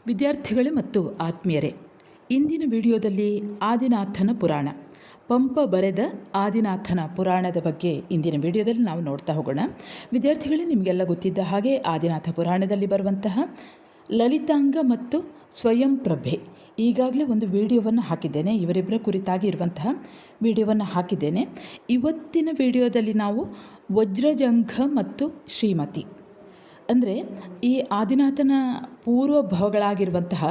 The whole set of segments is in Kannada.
ವಿದ್ಯಾರ್ಥಿಗಳೇ ಮತ್ತು ಆತ್ಮೀಯರೇ, ಇಂದಿನ ವಿಡಿಯೋದಲ್ಲಿ ಆದಿನಾಥನ ಪುರಾಣ, ಪಂಪ ಬರೆದ ಆದಿನಾಥನ ಪುರಾಣದ ಬಗ್ಗೆ ಇಂದಿನ ವಿಡಿಯೋದಲ್ಲಿ ನಾವು ನೋಡ್ತಾ ಹೋಗೋಣ. ವಿದ್ಯಾರ್ಥಿಗಳೇ, ನಿಮಗೆಲ್ಲ ಗೊತ್ತಿದ್ದ ಹಾಗೆ ಆದಿನಾಥ ಪುರಾಣದಲ್ಲಿ ಬರುವಂತಹ ಲಲಿತಾಂಗ ಮತ್ತು ಸ್ವಯಂ ಪ್ರಭೆ, ಈಗಾಗಲೇ ಒಂದು ವಿಡಿಯೋವನ್ನು ಹಾಕಿದ್ದೇನೆ. ಇವರಿಬ್ಬರ ಕುರಿತಾಗಿ ಇರುವಂತಹ ವಿಡಿಯೋವನ್ನು ಹಾಕಿದ್ದೇನೆ. ಇವತ್ತಿನ ವಿಡಿಯೋದಲ್ಲಿ ನಾವು ವಜ್ರಜಂಘ ಮತ್ತು ಶ್ರೀಮತಿ, ಅಂದರೆ ಈ ಆದಿನಾಥನ ಪೂರ್ವ ಭವಗಳಾಗಿರುವಂತಹ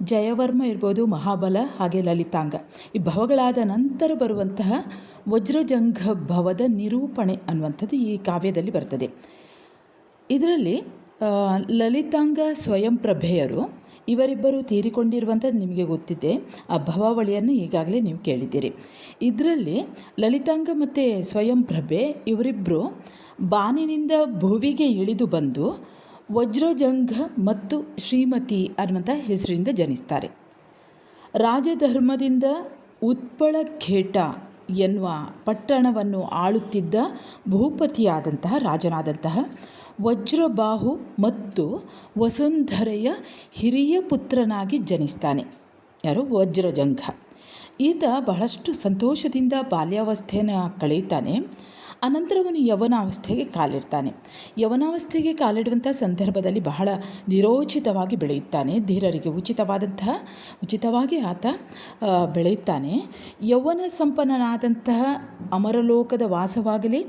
ಜಯವರ್ಮ ಇರ್ಬೋದು, ಮಹಾಬಲ, ಹಾಗೆ ಲಲಿತಾಂಗ, ಈ ಭವಗಳಾದ ನಂತರ ಬರುವಂತಹ ವಜ್ರಜಂಘ ಭವದ ನಿರೂಪಣೆ ಅನ್ನುವಂಥದ್ದು ಈ ಕಾವ್ಯದಲ್ಲಿ ಬರ್ತದೆ. ಇದರಲ್ಲಿ ಲಲಿತಾಂಗ ಸ್ವಯಂ ಪ್ರಭೆಯರು ಇವರಿಬ್ಬರು ತೀರಿಕೊಂಡಿರುವಂಥದ್ದು ನಿಮಗೆ ಗೊತ್ತಿದೆ. ಆ ಭವಾವಳಿಯನ್ನು ಈಗಾಗಲೇ ನೀವು ಕೇಳಿದ್ದೀರಿ. ಇದರಲ್ಲಿ ಲಲಿತಾಂಗ ಮತ್ತು ಸ್ವಯಂ ಪ್ರಭೆ ಇವರಿಬ್ಬರು ಬಾನಿನಿಂದ ಭುವಿಗೆ ಇಳಿದು ಬಂದು ವಜ್ರಜಂಘ ಮತ್ತು ಶ್ರೀಮತಿ ಅನ್ನುವಂಥ ಹೆಸರಿಂದ ಜನಿಸ್ತಾರೆ. ರಾಜಧರ್ಮದಿಂದ ಉತ್ಪಳಖೇಟ ಎನ್ನುವ ಪಟ್ಟಣವನ್ನು ಆಳುತ್ತಿದ್ದ ಭೂಪತಿಯಾದಂತಹ ರಾಜನಾದಂತಹ ವಜ್ರಬಾಹು ಮತ್ತು ವಸುಂಧರೆಯ ಹಿರಿಯ ಪುತ್ರನಾಗಿ ಜನಿಸ್ತಾನೆ. ಯಾರು? ವಜ್ರಜಂಘ. ಈತ ಬಹಳಷ್ಟು ಸಂತೋಷದಿಂದ ಬಾಲ್ಯಾವಸ್ಥೆಯನ್ನು ಕಳೆಯುತ್ತಾನೆ. ಅನಂತರ ಅವನು ಯವನಾವಸ್ಥೆಗೆ ಕಾಲಿಡ್ತಾನೆ. ಯವನಾವಸ್ಥೆಗೆ ಕಾಲಿಡುವಂಥ ಸಂದರ್ಭದಲ್ಲಿ ಬಹಳ ನಿರೋಚಿತವಾಗಿ ಬೆಳೆಯುತ್ತಾನೆ. ಧೀರರಿಗೆ ಉಚಿತವಾಗಿ ಆತ ಬೆಳೆಯುತ್ತಾನೆ. ಯೌವನ ಸಂಪನ್ನನಾದಂತಹ ಅಮರಲೋಕದ ವಾಸವಾಗಲಿ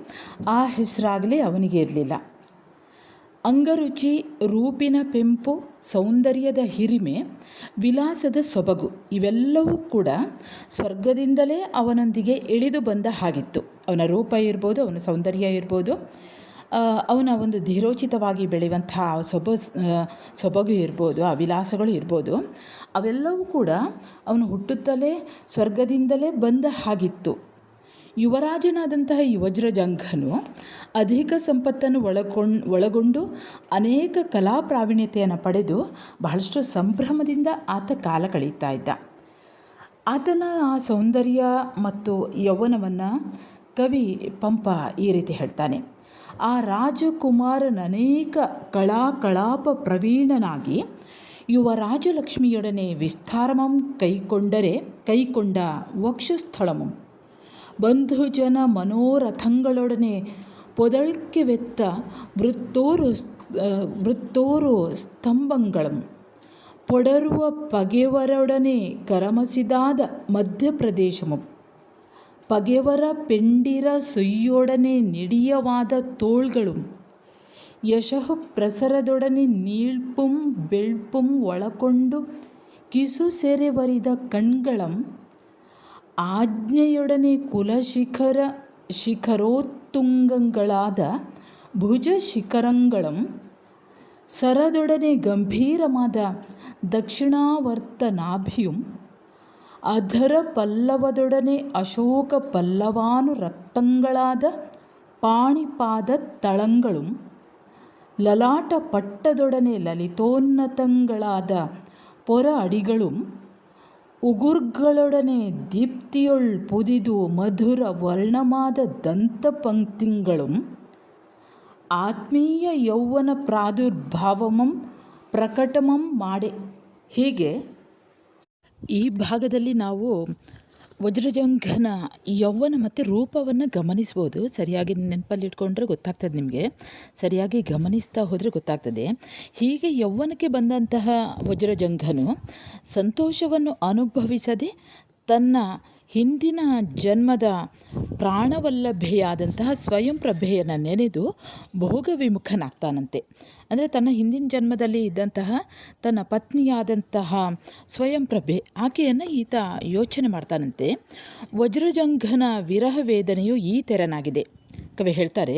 ಆ ಹೆಸರಾಗಲಿ ಅವನಿಗೆ ಇರಲಿಲ್ಲ. ಅಂಗರುಚಿ, ರೂಪಿನ ಪೆಂಪು, ಸೌಂದರ್ಯದ ಹಿರಿಮೆ, ವಿಲಾಸದ ಸೊಬಗು ಇವೆಲ್ಲವೂ ಕೂಡ ಸ್ವರ್ಗದಿಂದಲೇ ಅವನೊಂದಿಗೆ ಇಳಿದು ಬಂದ ಹಾಗಿತ್ತು. ಅವನ ರೂಪ ಇರ್ಬೋದು, ಅವನ ಸೌಂದರ್ಯ ಇರ್ಬೋದು, ಅವನ ಒಂದು ಧೀರೋಚಿತವಾಗಿ ಬೆಳೆಯುವಂಥ ಸೊಬಗು ಇರ್ಬೋದು, ಆ ವಿಲಾಸಗಳು ಇರ್ಬೋದು, ಅವೆಲ್ಲವೂ ಕೂಡ ಅವನು ಹುಟ್ಟುತ್ತಲೇ ಸ್ವರ್ಗದಿಂದಲೇ ಬಂದ ಹಾಗಿತ್ತು. ಯುವರಾಜನಾದಂತಹ ಈ ವಜ್ರಜಂಘನು ಅಧಿಕ ಸಂಪತ್ತನ್ನು ಒಳಗೊಂಡು ಅನೇಕ ಕಲಾ ಪ್ರಾವೀಣ್ಯತೆಯನ್ನು ಪಡೆದು ಬಹಳಷ್ಟು ಸಂಭ್ರಮದಿಂದ ಆತ ಕಾಲ ಕಳೆಯುತ್ತಾ ಇದ್ದ. ಆತನ ಆ ಸೌಂದರ್ಯ ಮತ್ತು ಯೌವನವನ್ನು ಕವಿ ಪಂಪ ಈ ರೀತಿ ಹೇಳ್ತಾನೆ. ಆ ರಾಜಕುಮಾರನನೇಕ ಕಳಾಕಳಾಪ ಪ್ರವೀಣನಾಗಿ ಯುವರಾಜಲಕ್ಷ್ಮಿಯೊಡನೆ ವಿಸ್ತಾರಮಂ ಕೈಕೊಂಡ ವಕ್ಷಸ್ಥಳಮಂ ಬಂಧುಜನ ಮನೋರಥಗಳೊಡನೆ ಪೊದಳ್ಕೆವೆತ್ತ ವೃತ್ತೋರು ಸ್ತಂಭಂಗಳಂ ಪೊಡರುವ ಪಗೆವರೊಡನೆ ಕರಮಸಿದಾದ ಮಧ್ಯಪ್ರದೇಶಮಂ ಪಗೆವರ ಪೆಂಡಿರ ಸೊಯ್ಯೊಡನೆ ನಿಡಿಯವಾದ ತೋಳ್ಗಳು ಯಶಃ ಪ್ರಸರದೊಡನೆ ನೀಳ್ಪುಂ ಬೆಳ್ಪುಂ ಒಳಕೊಂಡು ಕಿಸು ಸೆರೆವರಿದ ಕಣ್ಗಳಂ ಆಜ್ಞೆಯೊಡನೆ ಶಿಖರೋತ್ತುಂಗಗಳಾದ ಭುಜ ಶಿಖರಂಗಳಂ ಸರದೊಡನೆ ಗಂಭೀರವಾದ ದಕ್ಷಿಣಾವರ್ತ ನಾಭಿಯುಂ ಅಧರ ಪಲ್ಲವದೊಡನೆ ಅಶೋಕ ಪಲ್ಲವಾನುರಕ್ತಗಳಾದ ಪಾಣಿಪಾದ ತಳಂಗಳು ಲಲಾಟ ಪಟ್ಟದೊಡನೆ ಲಲಿತೋನ್ನತಗಳಾದ ಪೊರ ಅಡಿಗಳು ಉಗುರ್ಗಳೊಡನೆ ದೀಪ್ತಿಯೊಳ್ ಪುದಿದು ಮಧುರ ವರ್ಣಮಾದ ದಂತಪಂಕ್ತಿಗಳು ಆತ್ಮೀಯ ಯೌವನ ಪ್ರಾದುರ್ಭಾವಮಂ ಪ್ರಕಟಮಂ ಮಾಡೆ. ಹೀಗೆ ಈ ಭಾಗದಲ್ಲಿ ನಾವು ವಜ್ರಜಂಘನ ಯೌವನ ಮತ್ತು ರೂಪವನ್ನು ಗಮನಿಸ್ಬೋದು. ಸರಿಯಾಗಿ ನೆನಪಲ್ಲಿಟ್ಕೊಂಡ್ರೆ ಗೊತ್ತಾಗ್ತದೆ, ನಿಮಗೆ ಸರಿಯಾಗಿ ಗಮನಿಸ್ತಾ ಹೋದರೆ ಗೊತ್ತಾಗ್ತದೆ. ಹೀಗೆ ಯೌವನಕ್ಕೆ ಬಂದಂತಹ ವಜ್ರಜಂಘನು ಸಂತೋಷವನ್ನು ಅನುಭವಿಸದೆ ತನ್ನ ಹಿಂದಿನ ಜನ್ಮದ ಪ್ರಾಣವಲ್ಲಭೆಯಾದಂತಹ ಸ್ವಯಂ ಪ್ರಭೆಯನ್ನು ನೆನೆದು ಭೋಗ ವಿಮುಖನಾಗ್ತಾನಂತೆ. ಅಂದರೆ ತನ್ನ ಹಿಂದಿನ ಜನ್ಮದಲ್ಲಿ ಇದ್ದಂತಹ ತನ್ನ ಪತ್ನಿಯಾದಂತಹ ಸ್ವಯಂ ಪ್ರಭೆ ಆಕೆಯನ್ನು ಈತ ಯೋಚನೆ ಮಾಡ್ತಾನಂತೆ. ವಜ್ರಜಂಘನ ವಿರಹ ವೇದನೆಯು ಈ ತೆರನಾಗಿದೆ. ಕವಿ ಹೇಳ್ತಾರೆ,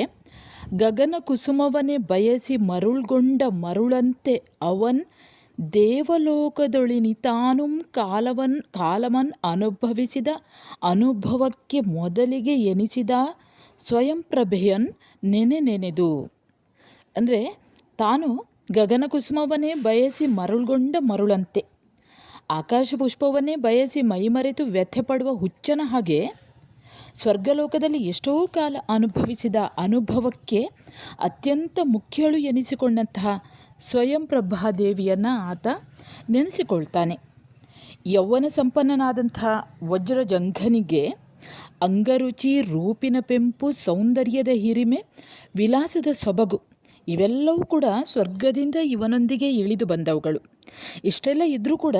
ಗಗನ ಕುಸುಮವನ್ನೇ ಬಯಸಿ ಮರುಳ್ಗೊಂಡ ಮರುಳಂತೆ ಅವನ್ ದೇವಲೋಕದೊಳಿನಿತಾನುಂ ಕಾಲಮನ್ ಅನುಭವಿಸಿದ ಅನುಭವಕ್ಕೆ ಮೊದಲಿಗೆ ಎನಿಸಿದ ಸ್ವಯಂ ಪ್ರಭೆಯನ್ ನೆನೆದು. ಅಂದರೆ ತಾನು ಗಗನ ಕುಸುಮವನ್ನೇ ಬಯಸಿ ಮರುಳ್ಗೊಂಡ ಮರುಳಂತೆ, ಆಕಾಶ ಪುಷ್ಪವನ್ನೇ ಬಯಸಿ ಮೈಮರೆತು ವ್ಯಥೆ ಪಡುವ ಹುಚ್ಚನ ಹಾಗೆ ಸ್ವರ್ಗಲೋಕದಲ್ಲಿ ಎಷ್ಟೋ ಕಾಲ ಅನುಭವಿಸಿದ ಅನುಭವಕ್ಕೆ ಅತ್ಯಂತ ಮುಖ್ಯಳು ಎನಿಸಿಕೊಂಡಂತಹ ಸ್ವಯಂಪ್ರಭಾದೇವಿಯನ್ನು ಆತ ನೆನೆಸಿಕೊಳ್ತಾನೆ. ಯೌವನ ಸಂಪನ್ನನಾದಂಥ ವಜ್ರಜಂಘನಿಗೆ ಅಂಗರುಚಿ, ರೂಪಿನ ಪೆಂಪು, ಸೌಂದರ್ಯದ ಹಿರಿಮೆ, ವಿಲಾಸದ ಸೊಬಗು ಇವೆಲ್ಲವೂ ಕೂಡ ಸ್ವರ್ಗದಿಂದ ಇವನೊಂದಿಗೆ ಇಳಿದು ಬಂದವುಗಳು. ಇಷ್ಟೆಲ್ಲ ಇದ್ದರೂ ಕೂಡ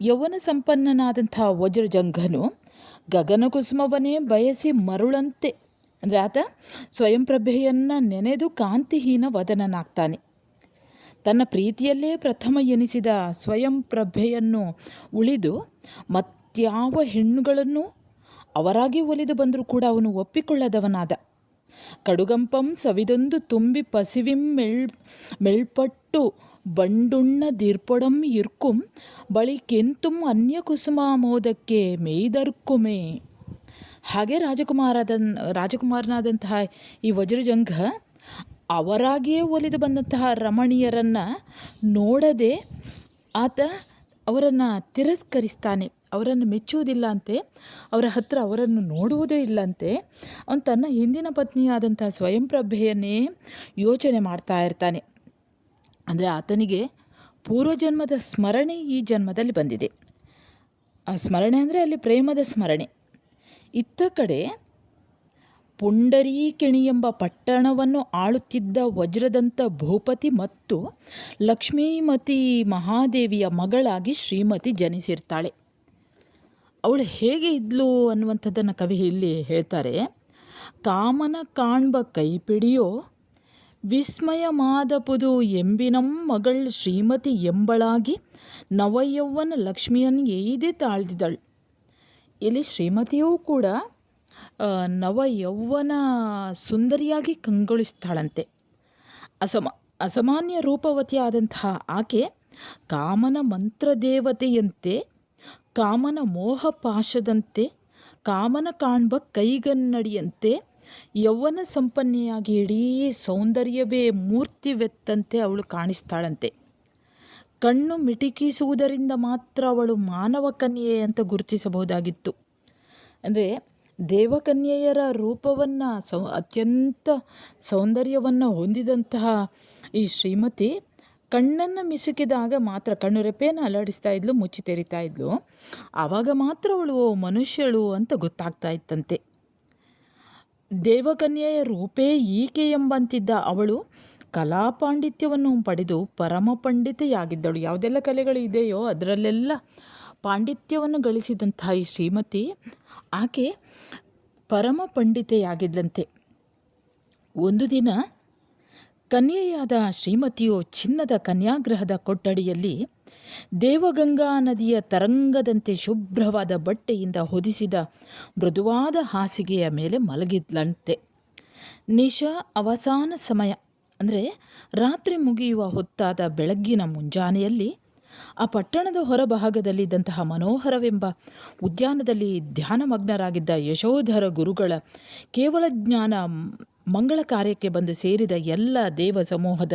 ಯೌವನ ಸಂಪನ್ನನಾದಂಥ ವಜ್ರಜಂಘನು ಗಗನಕುಸುಮವನ್ನೇ ಬಯಸಿ ಮರುಳಂತೆ, ಅಂದರೆ ಆತ ಸ್ವಯಂಪ್ರಭೆಯನ್ನು ನೆನೆದು ಕಾಂತಿಹೀನ ವದನನಾಗ್ತಾನೆ. ತನ್ನ ಪ್ರೀತಿಯಲ್ಲೇ ಪ್ರಥಮ ಎನಿಸಿದ ಸ್ವಯಂಪ್ರಭೆಯನ್ನು ಉಳಿದು ಮತ್ಯಾವ ಹೆಣ್ಣುಗಳನ್ನು ಅವರಾಗಿ ಒಲಿದು ಬಂದರೂ ಕೂಡ ಅವನು ಒಪ್ಪಿಕೊಳ್ಳದವನಾದ. ಕಡುಗಂಪಂ ಸವಿದೊಂದು ತುಂಬಿ ಪಸಿವಿಂ ಮೆಳ್ಪಟ್ಟು ಬಂಡುಣ್ಣ ದಿರ್ಪೊಡಂ ಇರ್ಕುಂ ಬಳಿ ಕೆಂತುಂ ಅನ್ಯ ಕುಸುಮ ಮೋದಕ್ಕೆ ಮೇಯ್ದರ್ಕುಮೆ. ಹಾಗೆ ರಾಜಕುಮಾರನಾದಂತಹ ಈ ವಜ್ರಜಂಘ ಅವರಾಗಿಯೇ ಒಲಿದು ಬಂದಂತಹ ರಮಣೀಯರನ್ನು ನೋಡದೆ ಆತ ಅವರನ್ನು ತಿರಸ್ಕರಿಸ್ತಾನೆ. ಅವರನ್ನು ಮೆಚ್ಚುವುದಿಲ್ಲ ಅಂತೆ, ಅವರ ಹತ್ರ ಅವರನ್ನು ನೋಡುವುದೇ ಇಲ್ಲಂತೆ. ಅವನು ತನ್ನ ಹಿಂದಿನ ಪತ್ನಿಯಾದಂಥ ಸ್ವಯಂಪ್ರಭೆಯನ್ನೇ ಯೋಚನೆ ಮಾಡ್ತಾ ಇರ್ತಾನೆ. ಅಂದರೆ ಆತನಿಗೆ ಪೂರ್ವಜನ್ಮದ ಸ್ಮರಣೆ ಈ ಜನ್ಮದಲ್ಲಿ ಬಂದಿದೆ. ಆ ಸ್ಮರಣೆ ಅಂದರೆ ಅಲ್ಲಿ ಪ್ರೇಮದ ಸ್ಮರಣೆ. ಇತ್ತ ಕಡೆ ಪುಂಡರೀಕಿಣಿ ಎಂಬ ಪಟ್ಟಣವನ್ನು ಆಳುತ್ತಿದ್ದ ವಜ್ರದಂತ ಭೂಪತಿ ಮತ್ತು ಲಕ್ಷ್ಮೀಮತಿ ಮಹಾದೇವಿಯ ಮಗಳಾಗಿ ಶ್ರೀಮತಿ ಜನಿಸಿರ್ತಾಳೆ. ಅವಳು ಹೇಗೆ ಇದ್ಲು ಅನ್ನುವಂಥದ್ದನ್ನು ಕವಿ ಇಲ್ಲಿ ಹೇಳ್ತಾರೆ. ಕಾಮನ ಕಾಣ್ಬ ಕೈಪಿಡಿಯೋ ವಿಸ್ಮಯ ಮಾದಪುದು ಎಂಬಿನಂ ಮಗಳ್ ಶ್ರೀಮತಿ ಎಂಬಳಾಗಿ ನವಯೌವನ ಲಕ್ಷ್ಮಿಯನ್ನು ಎಯ್ದೆ ತಾಳ್ದಿದಳು. ಇಲ್ಲಿ ಶ್ರೀಮತಿಯೂ ಕೂಡ ನವಯೌವನ ಸುಂದರಿಯಾಗಿ ಕಂಗೊಳಿಸ್ತಾಳಂತೆ. ಅಸಾಮಾನ್ಯ ರೂಪವತಿಯಾದಂತಹ ಆಕೆ ಕಾಮನ ಮಂತ್ರದೇವತೆಯಂತೆ, ಕಾಮನ ಮೋಹಪಾಶದಂತೆ, ಕಾಮನ ಕಾಣ್ಬ ಕೈಗನ್ನಡಿಯಂತೆ ಯೌವನ ಸಂಪನ್ನೆಯಾಗಿ ಇಡೀ ಸೌಂದರ್ಯವೇ ಮೂರ್ತಿವೆತ್ತಂತೆ ಅವಳು ಕಾಣಿಸ್ತಾಳಂತೆ. ಕಣ್ಣು ಮಿಟಿಕಿಸುವುದರಿಂದ ಮಾತ್ರ ಅವಳು ಮಾನವ ಕನ್ಯೆ ಅಂತ ಗುರುತಿಸಬಹುದಾಗಿತ್ತು. ಅಂದರೆ ದೇವಕನ್ಯೆಯರ ರೂಪವನ್ನು ಅತ್ಯಂತ ಸೌಂದರ್ಯವನ್ನು ಹೊಂದಿದಂತಹ ಈ ಶ್ರೀಮತಿ ಕಣ್ಣನ್ನು ಮಿಸುಕಿದಾಗ ಮಾತ್ರ, ಕಣ್ಣು ರೆಪ್ಪೆಯನ್ನು ಅಲ್ಲಾಡಿಸ್ತಾ ಇದ್ಲು, ಮುಚ್ಚಿ ತೆರಿತಾ ಇದ್ಲು, ಆವಾಗ ಮಾತ್ರ ಅವಳು ಮನುಷ್ಯಳು ಅಂತ ಗೊತ್ತಾಗ್ತಾ ಇತ್ತಂತೆ. ದೇವಕನ್ಯೆಯ ರೂಪೇ ಈಕೆ ಎಂಬಂತಿದ್ದ ಅವಳು ಕಲಾಪಾಂಡಿತ್ಯವನ್ನು ಪಡೆದು ಪರಮ ಪಂಡಿತೆಯಾಗಿದ್ದಳು. ಯಾವುದೆಲ್ಲ ಕಲೆಗಳು ಇದೆಯೋ ಅದರಲ್ಲೆಲ್ಲ ಪಾಂಡಿತ್ಯವನ್ನು ಗಳಿಸಿದಂಥ ಈ ಶ್ರೀಮತಿ ಆಕೆ ಪರಮ ಪಂಡಿತೆಯಾಗಿದ್ದಂತೆ. ಒಂದು ದಿನ ಕನ್ಯೆಯಾದ ಶ್ರೀಮತಿಯು ಚಿನ್ನದ ಕನ್ಯಾಗ್ರಹದ ಕೊಠಡಿಯಲ್ಲಿ ದೇವಗಂಗಾ ನದಿಯ ತರಂಗದಂತೆ ಶುಭ್ರವಾದ ಬಟ್ಟೆಯಿಂದ ಹೊದಿಸಿದ ಮೃದುವಾದ ಹಾಸಿಗೆಯ ಮೇಲೆ ಮಲಗಿದ್ಲಂತೆ. ನಿಶಾ ಅವಸಾನ ಸಮಯ, ಅಂದರೆ ರಾತ್ರಿ ಮುಗಿಯುವ ಹೊತ್ತಾದ ಬೆಳಗ್ಗಿನ ಮುಂಜಾನೆಯಲ್ಲಿ ಆ ಪಟ್ಟಣದ ಹೊರಭಾಗದಲ್ಲಿದ್ದಂತಹ ಮನೋಹರವೆಂಬ ಉದ್ಯಾನದಲ್ಲಿ ಧ್ಯಾನಮಗ್ನರಾಗಿದ್ದ ಯಶೋಧರ ಗುರುಗಳ ಕೇವಲ ಜ್ಞಾನ ಮಂಗಳ ಕಾರ್ಯಕ್ಕೆ ಬಂದು ಸೇರಿದ ಎಲ್ಲ ದೇವ ಸಮೂಹದ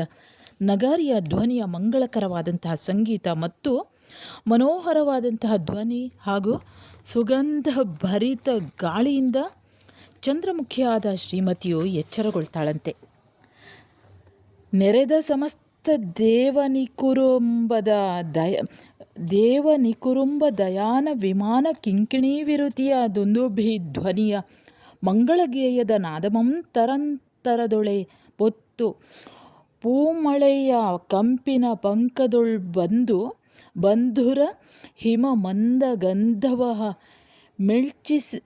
ನಗಾರಿಯ ಧ್ವನಿಯ ಮಂಗಳಕರವಾದಂತಹ ಸಂಗೀತ ಮತ್ತು ಮನೋಹರವಾದಂತಹ ಧ್ವನಿ ಹಾಗೂ ಸುಗಂಧ ಭರಿತ ಗಾಳಿಯಿಂದ ಚಂದ್ರಮುಖಿಯಾದ ಶ್ರೀಮತಿಯು ಎಚ್ಚರಗೊಳ್ತಾಳಂತೆ. ನೆರೆದ ಸಮಸ್ತ ದೇವನಿಕುರುಂಬ ದಯಾನ ವಿಮಾನ ಕಿಂಕಿಣಿ ವಿರುತಿಯ ದುಂದುಭಿ ಧ್ವನಿಯ ಮಂಗಳಗೇಯದ ನಾದಮಂ ತರಂತರದೊಳೆ ಪೊತ್ತು ಪೂಮಳೆಯ ಕಂಪಿನ ಪಂಕದೊಳ್ ಬಂಧುರ ಹಿಮ ಮಂದ ಗಂಧವ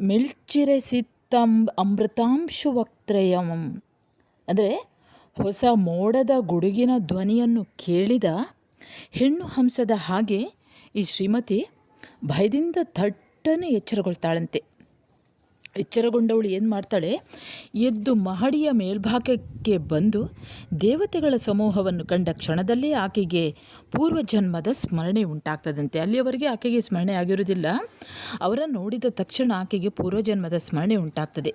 ಮಿಳ್ಚಿರೆಸಿತ್ತಂ ಅಮೃತಾಂಶು ವಕ್ತ್ರಯಂ. ಅಂದರೆ ಹೊಸ ಮೋಡದ ಗುಡುಗಿನ ಧ್ವನಿಯನ್ನು ಕೇಳಿದ ಹೆಣ್ಣು ಹಂಸದ ಹಾಗೆ ಈ ಶ್ರೀಮತಿ ಭಯದಿಂದ ಥಟ್ಟನೆ ಎಚ್ಚರಗೊಳ್ತಾಳಂತೆ. ಎಚ್ಚರಗೊಂಡವಳು ಏನು ಮಾಡ್ತಾಳೆ, ಎದ್ದು ಮಹಡಿಯ ಮೇಲ್ಭಾಗಕ್ಕೆ ಬಂದು ದೇವತೆಗಳ ಸಮೂಹವನ್ನು ಕಂಡ ಕ್ಷಣದಲ್ಲೇ ಆಕೆಗೆ ಪೂರ್ವಜನ್ಮದ ಸ್ಮರಣೆ ಉಂಟಾಗ್ತದಂತೆ. ಅಲ್ಲಿಯವರೆಗೆ ಆಕೆಗೆ ಸ್ಮರಣೆ ಆಗಿರುವುದಿಲ್ಲ. ಅವರನ್ನು ನೋಡಿದ ತಕ್ಷಣ ಆಕೆಗೆ ಪೂರ್ವಜನ್ಮದ ಸ್ಮರಣೆ ಉಂಟಾಗ್ತದೆ.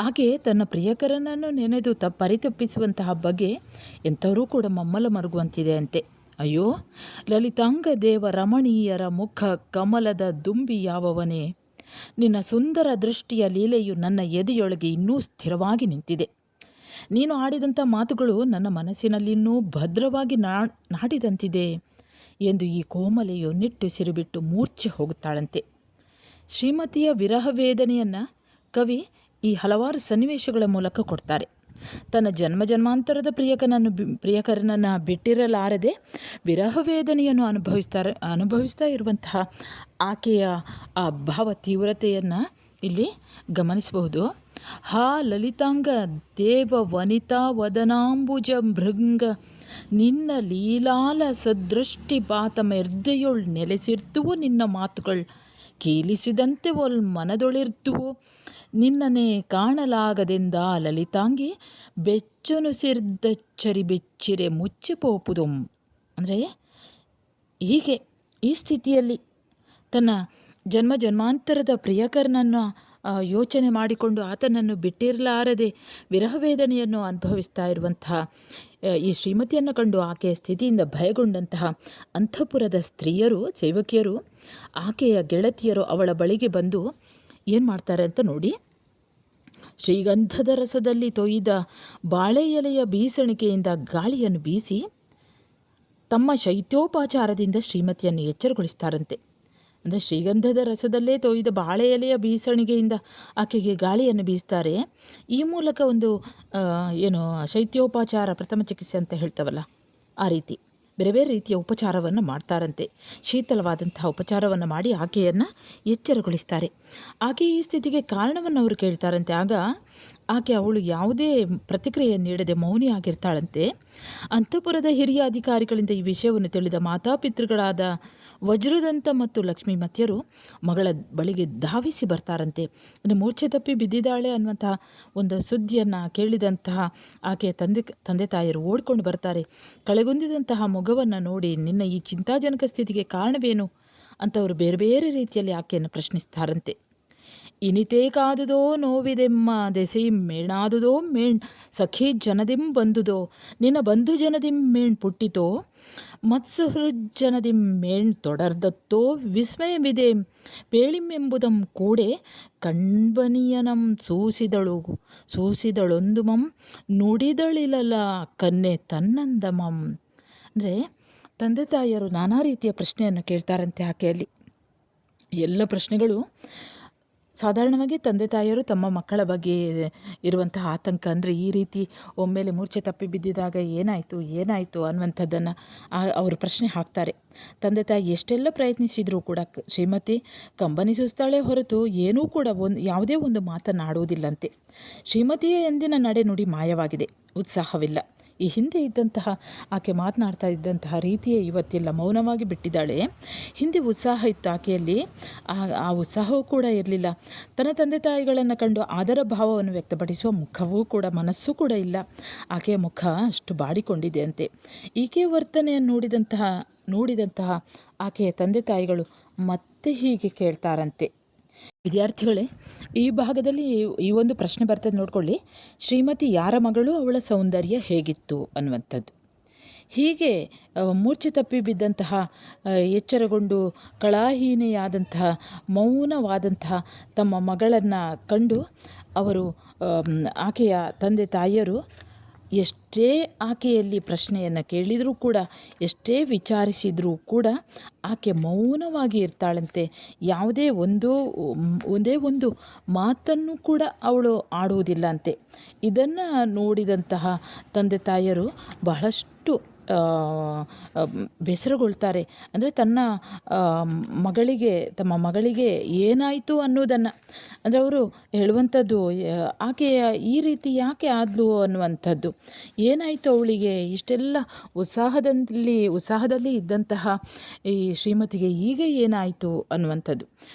ಆಕೆ ತನ್ನ ಪ್ರಿಯಕರನನ್ನು ನೆನೆದು ಪರಿತಪ್ಪಿಸುವಂತಹ ಬಗೆ ಎಂಥವರೂ ಕೂಡ ಮಮ್ಮಲ ಮರುಗುವಂತಿದೆ ಅಂತೆ. ಅಯ್ಯೋ ಲಲಿತಾಂಗ ದೇವ ರಮಣೀಯರ ಮುಖ ಕಮಲದ ದುಂಬಿ ಯಾವವನೇ, ನಿನ್ನ ಸುಂದರ ದೃಷ್ಟಿಯ ಲೀಲೆಯು ನನ್ನ ಎದೆಯೊಳಗೆ ಇನ್ನೂ ಸ್ಥಿರವಾಗಿ ನಿಂತಿದೆ. ನೀನು ಆಡಿದಂಥ ಮಾತುಗಳು ನನ್ನ ಮನಸ್ಸಿನಲ್ಲಿನ್ನೂ ಭದ್ರವಾಗಿ ನಾಟಿದಂತಿದೆ ಎಂದು ಈ ಕೋಮಲೆಯು ನಿಟ್ಟುಸಿರು ಬಿಟ್ಟು ಮೂರ್ಛೆ ಹೋಗುತ್ತಾಳಂತೆ. ಶ್ರೀಮತಿಯ ವಿರಹ ವೇದನೆಯನ್ನು ಕವಿ ಈ ಹಲವಾರು ಸನ್ನಿವೇಶಗಳ ಮೂಲಕ ಕೊಡ್ತಾರೆ. ತನ್ನ ಜನ್ಮಾಂತರದ ಪ್ರಿಯಕರನನ್ನು ಬಿಟ್ಟಿರಲಾರದೆ ವಿರಹ ವೇದನೆಯನ್ನು ಅನುಭವಿಸ್ತಾ ಇರುವಂತಹ ಆಕೆಯ ಆ ಭಾವ ತೀವ್ರತೆಯನ್ನು ಇಲ್ಲಿ ಗಮನಿಸಬಹುದು. ಹಾ ಲಲಿತಾಂಗ ದೇವ ವನಿತಾ ವದನಾಂಬುಜ ಭೃಂಗ ನಿನ್ನ ಲೀಲಾಲ ಸದೃಷ್ಟಿ ಪಾತ ಮೆರ್ದೆಯೊಳ್ ನೆಲೆಸಿರ್ತುವು ನಿನ್ನ ಮಾತುಗಳು ಕೀಲಿಸಿದಂತೆ ಒಲ್ ಮನದೊಳಿರ್ತುವು ನಿನ್ನನೆ ಕಾಣಲಾಗದೆಂದ ಲಲಿತಾಂಗಿ ಬೆಚ್ಚನು ಸಿರ್ದಚ್ಚರಿ ಬೆಚ್ಚಿರೆ ಮುಚ್ಚೆ ಪೋಪುದುಂ. ಅಂದರೆ ಹೀಗೆ ಈ ಸ್ಥಿತಿಯಲ್ಲಿ ತನ್ನ ಜನ್ಮಾಂತರದ ಪ್ರಿಯಕರನನ್ನು ಯೋಚನೆ ಮಾಡಿಕೊಂಡು ಆತನನ್ನು ಬಿಟ್ಟಿರಲಾರದೆ ವಿರಹವೇದನೆಯನ್ನು ಅನುಭವಿಸ್ತಾ ಇರುವಂತಹ ಈ ಶ್ರೀಮತಿಯನ್ನು ಕಂಡು ಆಕೆಯ ಸ್ಥಿತಿಯಿಂದ ಭಯಗೊಂಡಂತಹ ಅಂತಃಪುರದ ಸ್ತ್ರೀಯರು, ಸೇವಕಿಯರು, ಆಕೆಯ ಗೆಳತಿಯರು ಅವಳ ಬಳಿಗೆ ಬಂದು ಏನು ಮಾಡ್ತಾರೆ ಅಂತ ನೋಡಿ. ಶ್ರೀಗಂಧದ ರಸದಲ್ಲಿ ತೊಯ್ದ ಬಾಳೆ ಎಲೆಯ ಬೀಸಣಿಕೆಯಿಂದ ಗಾಳಿಯನ್ನು ಬೀಸಿ ತಮ್ಮ ಶೈತ್ಯೋಪಚಾರದಿಂದ ಶ್ರೀಮತಿಯನ್ನು ಎಚ್ಚರಗೊಳಿಸ್ತಾರಂತೆ. ಅಂದರೆ ಶ್ರೀಗಂಧದ ರಸದಲ್ಲೇ ತೊಯ್ದ ಬಾಳೆ ಎಲೆಯ ಬೀಸಣಿಗೆಯಿಂದ ಆಕೆಗೆ ಗಾಳಿಯನ್ನು ಬೀಸ್ತಾರೆ. ಈ ಮೂಲಕ ಒಂದು ಶೈತ್ಯೋಪಚಾರ, ಪ್ರಥಮ ಚಿಕಿತ್ಸೆ ಅಂತ ಹೇಳ್ತವಲ್ಲ, ಆ ರೀತಿ ಬೇರೆ ಬೇರೆ ರೀತಿಯ ಉಪಚಾರವನ್ನು ಮಾಡ್ತಾರಂತೆ. ಶೀತಲವಾದಂತಹ ಉಪಚಾರವನ್ನು ಮಾಡಿ ಆಕೆಯನ್ನು ಎಚ್ಚರಗೊಳಿಸ್ತಾರೆ. ಆಕೆ ಈ ಸ್ಥಿತಿಗೆ ಕಾರಣವನ್ನು ಅವರು ಕೇಳ್ತಾರಂತೆ. ಆಗ ಅವಳು ಯಾವುದೇ ಪ್ರತಿಕ್ರಿಯೆ ನೀಡದೆ ಮೌನಿಯಾಗಿರ್ತಾಳಂತೆ. ಅಂತಃಪುರದ ಹಿರಿಯ ಅಧಿಕಾರಿಗಳಿಂದ ಈ ವಿಷಯವನ್ನು ತಿಳಿದ ಮಾತಾಪಿತೃಗಳಾದ ವಜ್ರದಂತ ಮತ್ತು ಲಕ್ಷ್ಮೀಮತಿಯರು ಮಗಳ ಬಳಿಗೆ ಧಾವಿಸಿ ಬರ್ತಾರಂತೆ. ಮೂರ್ಛೆ ತಪ್ಪಿ ಬಿದ್ದಿದ್ದಾಳೆ ಅನ್ನುವಂತಹ ಒಂದು ಸುದ್ದಿಯನ್ನು ಕೇಳಿದಂತಹ ಆಕೆಯ ತಂದೆ ತಾಯಿಯರು ಓಡಿಕೊಂಡು ಬರ್ತಾರೆ. ಕಳೆಗುಂದಿದಂತಹ ಮೊಗವನ್ನು ನೋಡಿ ನಿನ್ನ ಈ ಚಿಂತಾಜನಕ ಸ್ಥಿತಿಗೆ ಕಾರಣವೇನು ಅಂತ ಅವರು ಬೇರೆ ಬೇರೆ ರೀತಿಯಲ್ಲಿ ಆಕೆಯನ್ನು ಪ್ರಶ್ನಿಸ್ತಾರಂತೆ. ಇನಿತೇ ಕಾದುದೋ ನೋವಿದೆಮ್ಮ ದೆಸೆಯಿಂ ಮೇಣಾದುದೋ ಮೇಣ್ ಸಖಿ ಜನದಿಂ ಬಂದುದೋ ನಿನ್ನ ಬಂಧು ಜನದಿಂ ಮೇಣ್ ಪುಟ್ಟಿತೋ ಮತ್ಸುಹೃಜ್ಜನದಿಂ ಮೇಣ್ ತೊಡರ್ದತ್ತೋ ವಿಸ್ಮಯವಿದೆ ಪೇಳಿಮೆಂಬುದಂ ಕೂಡೆ ಕಣ್ಬನಿಯನಂ ಸೂಸಿದಳೊಂದುಮಂ ನುಡಿದಳಿಲಲ ಕನ್ನೆ ತನ್ನಂದಮಂ. ಅಂದರೆ ತಂದೆ ತಾಯಿಯರು ನಾನಾ ರೀತಿಯ ಪ್ರಶ್ನೆಯನ್ನು ಕೇಳ್ತಾರಂತೆ ಆಕೆಯಲ್ಲಿ. ಎಲ್ಲ ಪ್ರಶ್ನೆಗಳು ಸಾಧಾರಣವಾಗಿ ತಂದೆ ತಾಯಿಯರು ತಮ್ಮ ಮಕ್ಕಳ ಬಗ್ಗೆ ಇರುವಂತಹ ಆತಂಕ, ಅಂದರೆ ಈ ರೀತಿ ಒಮ್ಮೆಲೆ ಮೂರ್ಛೆ ತಪ್ಪಿ ಬಿದ್ದಿದಾಗ ಏನಾಯಿತು ಅನ್ನುವಂಥದ್ದನ್ನು ಅವರು ಪ್ರಶ್ನೆ ಹಾಕ್ತಾರೆ. ತಂದೆ ತಾಯಿ ಎಷ್ಟೆಲ್ಲ ಪ್ರಯತ್ನಿಸಿದರೂ ಕೂಡ ಶ್ರೀಮತಿ ಕಂಬನಿಸುತ್ತಾಳೆ ಹೊರತು ಏನೂ ಕೂಡ ಯಾವುದೇ ಒಂದು ಮಾತನಾಡುವುದಿಲ್ಲಂತೆ. ಶ್ರೀಮತಿಯ ಎಂದಿನ ನಡೆ ನುಡಿ ಮಾಯವಾಗಿದೆ, ಉತ್ಸಾಹವಿಲ್ಲ. ಈ ಹಿಂದೆ ಇದ್ದಂತಹ ಆಕೆ ಮಾತನಾಡ್ತಾ ಇದ್ದಂತಹ ರೀತಿಯೇ ಇವತ್ತಿಲ್ಲ, ಮೌನವಾಗಿ ಬಿಟ್ಟಿದ್ದಾಳೆ. ಹಿಂದೆ ಉತ್ಸಾಹ ಇತ್ತು ಆಕೆಯಲ್ಲಿ, ಆ ಉತ್ಸಾಹವೂ ಕೂಡ ಇರಲಿಲ್ಲ. ತನ್ನ ತಂದೆ ತಾಯಿಗಳನ್ನು ಕಂಡು ಆದರ ಭಾವವನ್ನು ವ್ಯಕ್ತಪಡಿಸುವ ಮುಖವೂ ಕೂಡ, ಮನಸ್ಸೂ ಕೂಡ ಇಲ್ಲ. ಆಕೆಯ ಮುಖ ಅಷ್ಟು ಬಾಡಿಕೊಂಡಿದೆ ಅಂತೆ. ಈಕೆಯ ವರ್ತನೆಯನ್ನು ನೋಡಿದಂತಹ ಆಕೆಯ ತಂದೆ ತಾಯಿಗಳು ಮತ್ತೆ ಹೀಗೆ ಕೇಳ್ತಾರಂತೆ. ವಿದ್ಯಾರ್ಥಿಗಳೇ, ಈ ಭಾಗದಲ್ಲಿ ಈ ಒಂದು ಪ್ರಶ್ನೆ ಬರ್ತದೆ ನೋಡ್ಕೊಳ್ಳಿ. ಶ್ರೀಮತಿ ಯಾರ ಮಗಳು, ಅವಳ ಸೌಂದರ್ಯ ಹೇಗಿತ್ತು ಅನ್ನುವಂಥದ್ದು. ಹೀಗೆ ಮೂರ್ಛೆ ತಪ್ಪಿ ಬಿದ್ದಂತಹ, ಎಚ್ಚರಗೊಂಡು ಕಳಾಹೀನೆಯಾದಂತಹ, ಮೌನವಾದಂತಹ ತಮ್ಮ ಮಗಳನ್ನು ಕಂಡು ಆಕೆಯ ತಂದೆ ತಾಯಿಯರು ಎಷ್ಟೇ ಆಕೆಯಲ್ಲಿ ಪ್ರಶ್ನೆಯನ್ನು ಕೇಳಿದರೂ ಕೂಡ, ಎಷ್ಟೇ ವಿಚಾರಿಸಿದರೂ ಕೂಡ ಆಕೆ ಮೌನವಾಗಿ ಇರ್ತಾಳಂತೆ. ಒಂದೇ ಒಂದು ಮಾತನ್ನು ಕೂಡ ಅವಳು ಆಡುವುದಿಲ್ಲ ಅಂತೆ. ಇದನ್ನು ನೋಡಿದಂತಹ ತಂದೆ ತಾಯಿಯರು ಬಹಳಷ್ಟು ಬೇಸರಗೊಳ್ತಾರೆ. ಅಂದರೆ ತಮ್ಮ ಮಗಳಿಗೆ ಏನಾಯಿತು ಅನ್ನೋದನ್ನು, ಅಂದರೆ ಅವರು ಹೇಳುವಂಥದ್ದು, ಆಕೆಯ ಈ ರೀತಿ ಯಾಕೆ ಆದ್ಲು ಅನ್ನುವಂಥದ್ದು, ಏನಾಯಿತು ಅವಳಿಗೆ, ಇಷ್ಟೆಲ್ಲ ಉತ್ಸಾಹದಲ್ಲಿ ಇದ್ದಂತಹ ಈ ಶ್ರೀಮತಿಗೆ ಈಗ ಏನಾಯಿತು ಅನ್ನುವಂಥದ್ದು.